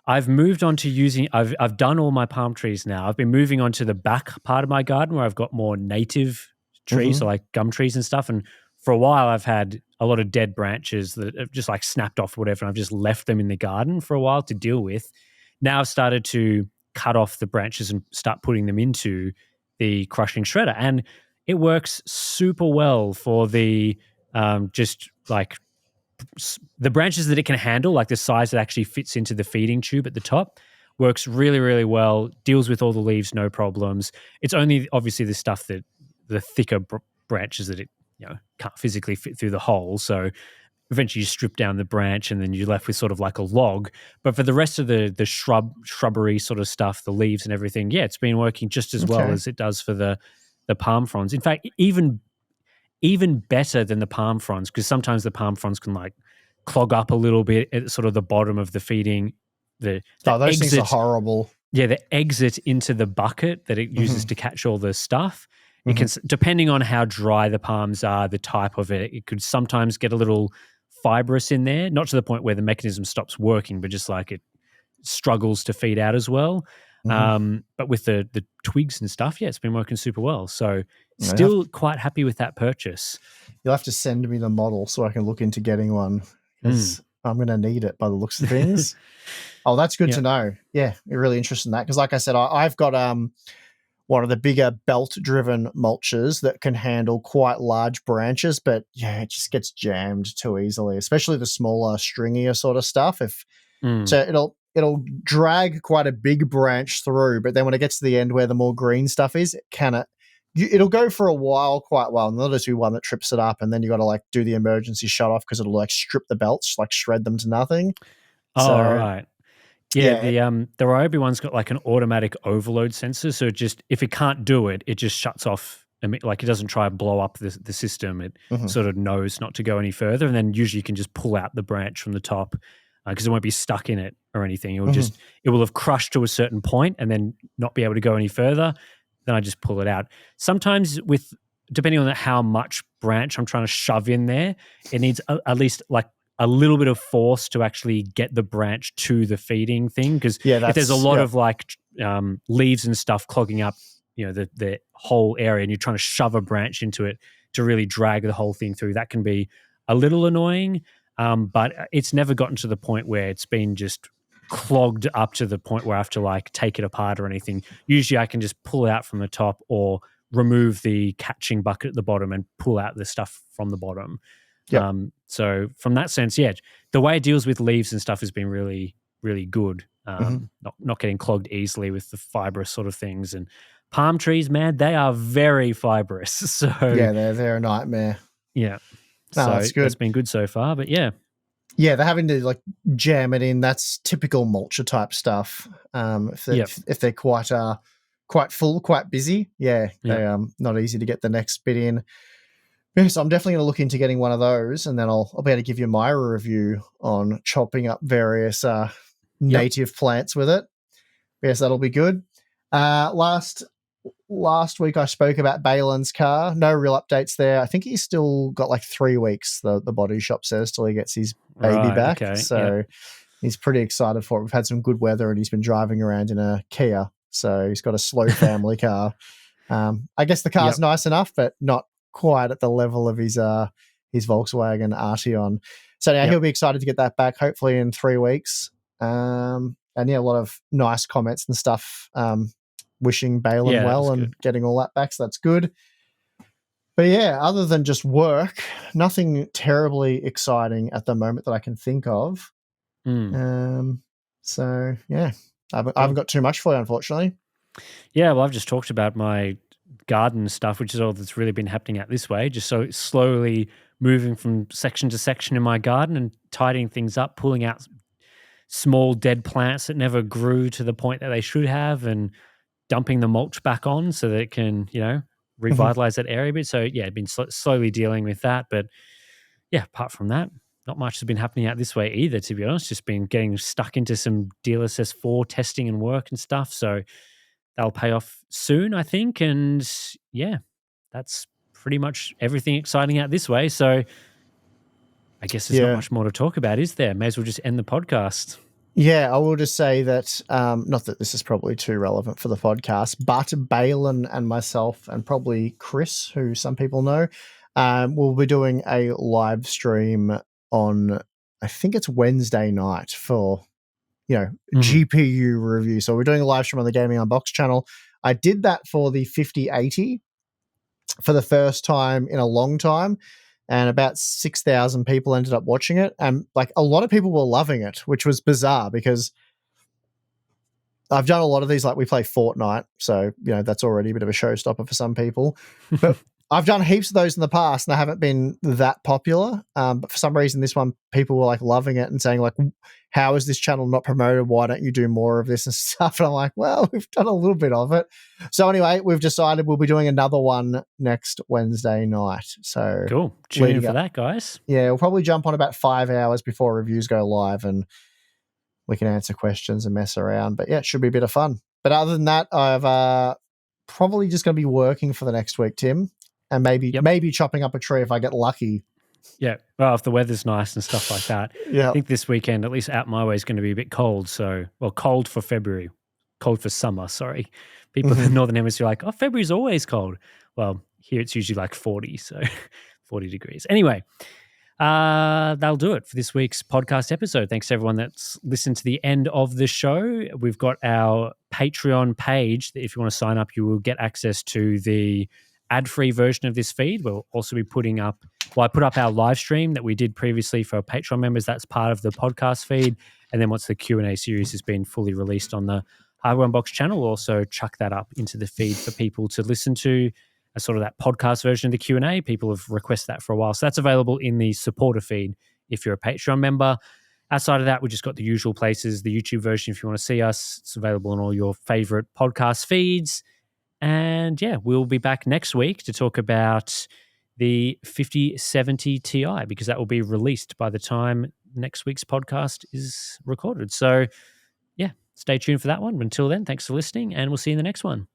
I've moved on to using. I've done all my palm trees now. I've been moving on to the back part of my garden where I've got more native trees, so like gum trees and stuff. And for a while, I've had a lot of dead branches that have just like snapped off, or whatever. And I've just left them in the garden for a while to deal with. Now I've started to cut off the branches and start putting them into the crushing shredder, and it works super well for the just like the branches that it can handle, like the size that actually fits into the feeding tube at the top, works really, really well, deals with all the leaves, no problems. It's only obviously the stuff that the thicker branches that it can't physically fit through the hole. So eventually you strip down the branch and then you're left with sort of like a log. But for the rest of the shrubbery sort of stuff, the leaves and everything, yeah, it's been working just as well as it does for the palm fronds. In fact, even better than the palm fronds, because sometimes the palm fronds can like clog up a little bit at sort of the bottom of the feeding, the Those things are exit. horrible. Yeah, the exit into the bucket that it uses to catch all the stuff. It can, depending on how dry the palms are, the type of it, it could sometimes get a little fibrous in there, not to the point where the mechanism stops working, but just like it struggles to feed out as well. But with the twigs and stuff, yeah, it's been working super well. So still quite happy with that purchase. You'll have to send me the model so I can look into getting one, because I'm going to need it by the looks of things. Oh, that's good to know. Yeah, you're really interested in that, because like I said, I've got one of the bigger belt-driven mulches that can handle quite large branches, but yeah, it just gets jammed too easily, especially the smaller, stringier sort of stuff. So it'll drag quite a big branch through, but then when it gets to the end where the more green stuff is, it'll go for a while quite well, and there'll just be one that trips it up, and then you got to like do the emergency shut off because it'll like strip the belts, like shred them to nothing. Oh, right. Yeah, Yeah. the Ryobi one's got like an automatic overload sensor, so it just, if it can't do it, it just shuts off. Like it doesn't try and blow up the system. It sort of knows not to go any further, and then usually you can just pull out the branch from the top because it won't be stuck in it or anything. It will have crushed to a certain point and then not be able to go any further. Then I just pull it out. Sometimes depending on how much branch I'm trying to shove in there, it needs at least like a little bit of force to actually get the branch to the feeding thing. Because if there's a lot of like leaves and stuff clogging up, the whole area, and you're trying to shove a branch into it to really drag the whole thing through, that can be a little annoying. But it's never gotten to the point where it's been just clogged up to the point where I have to like take it apart or anything. Usually I can just pull it out from the top or remove the catching bucket at the bottom and pull out the stuff from the bottom. So from that sense, yeah, the way it deals with leaves and stuff has been really, really good. not getting clogged easily with the fibrous sort of things. And palm trees, man, they are very fibrous. So Yeah, they're a nightmare. yeah, No, so that's good. that's been good so far. But yeah, they're having to like jam it in. That's typical mulcher type stuff. If they're quite full, quite busy, they not easy to get the next bit in. Yeah, so I'm definitely going to look into getting one of those, and then I'll be able to give you my review on chopping up various native plants with it. Yes, that'll be good. Last week I spoke about Balin's car. No real updates there. I think he's still got like 3 weeks, the body shop says, till he gets his baby back. Okay, so he's pretty excited for it. We've had some good weather and he's been driving around in a Kia. So he's got a slow family car. I guess the car's nice enough, but not quite at the level of his Volkswagen Arteon. So now he'll be excited to get that back, hopefully in 3 weeks. And a lot of nice comments and stuff, wishing Balin well and getting all that back. So that's good. But yeah, other than just work, nothing terribly exciting at the moment that I can think of. So yeah, I haven't got too much for you, unfortunately. Yeah, well, I've just talked about my garden stuff, which is all that's really been happening out this way, just so slowly moving from section to section in my garden and tidying things up, pulling out small dead plants that never grew to the point that they should have, and dumping the mulch back on so that it can, revitalize that area a bit. So yeah, been slowly dealing with that. But yeah, apart from that, not much has been happening out this way either, to be honest. Just been getting stuck into some DLSS 4 testing and work and stuff. So that'll pay off soon, I think. And yeah, that's pretty much everything exciting out this way. So I guess there's not much more to talk about, is there? May as well just end the podcast. Yeah, I will just say that, not that this is probably too relevant for the podcast, but Balin and myself and probably Chris, who some people know, we'll be doing a live stream on, I think it's Wednesday night for, GPU review. So we're doing a live stream on the Gaming Unbox channel. I did that for the 5080 for the first time in a long time, and about 6,000 people ended up watching it. And like a lot of people were loving it, which was bizarre because I've done a lot of these, like we play Fortnite. So, that's already a bit of a showstopper for some people. But I've done heaps of those in the past and they haven't been that popular. But for some reason, this one, people were like loving it and saying like, how is this channel not promoted? Why don't you do more of this and stuff? And I'm like, well, we've done a little bit of it. So anyway, we've decided we'll be doing another one next Wednesday night. So cool. Tune in for that, guys. Yeah, we'll probably jump on about 5 hours before reviews go live and we can answer questions and mess around. But yeah, it should be a bit of fun. But other than that, I've probably just going to be working for the next week, Tim, and maybe chopping up a tree if I get lucky. Yeah, well, if the weather's nice and stuff like that. Yeah, I think this weekend, at least out my way, is going to be a bit cold. So, cold for February, cold for summer, sorry. People in the Northern Hemisphere are like, oh, February's always cold. Well, here it's usually like 40, so 40 degrees. Anyway, that'll do it for this week's podcast episode. Thanks to everyone that's listened to the end of the show. We've got our Patreon page that if you want to sign up, you will get access to the ad-free version of this feed. We'll also be putting up, I put up our live stream that we did previously for our Patreon members. That's part of the podcast feed. And then once the Q&A series has been fully released on the Hardware Unbox channel, we'll also chuck that up into the feed for people to listen to, as sort of that podcast version of the Q&A. People have requested that for a while. So that's available in the supporter feed if you're a Patreon member. Outside of that, we just got the usual places, the YouTube version if you want to see us. It's available on all your favorite podcast feeds. And yeah, we'll be back next week to talk about the 5070 Ti, because that will be released by the time next week's podcast is recorded. So yeah, stay tuned for that one. Until then, thanks for listening, and we'll see you in the next one.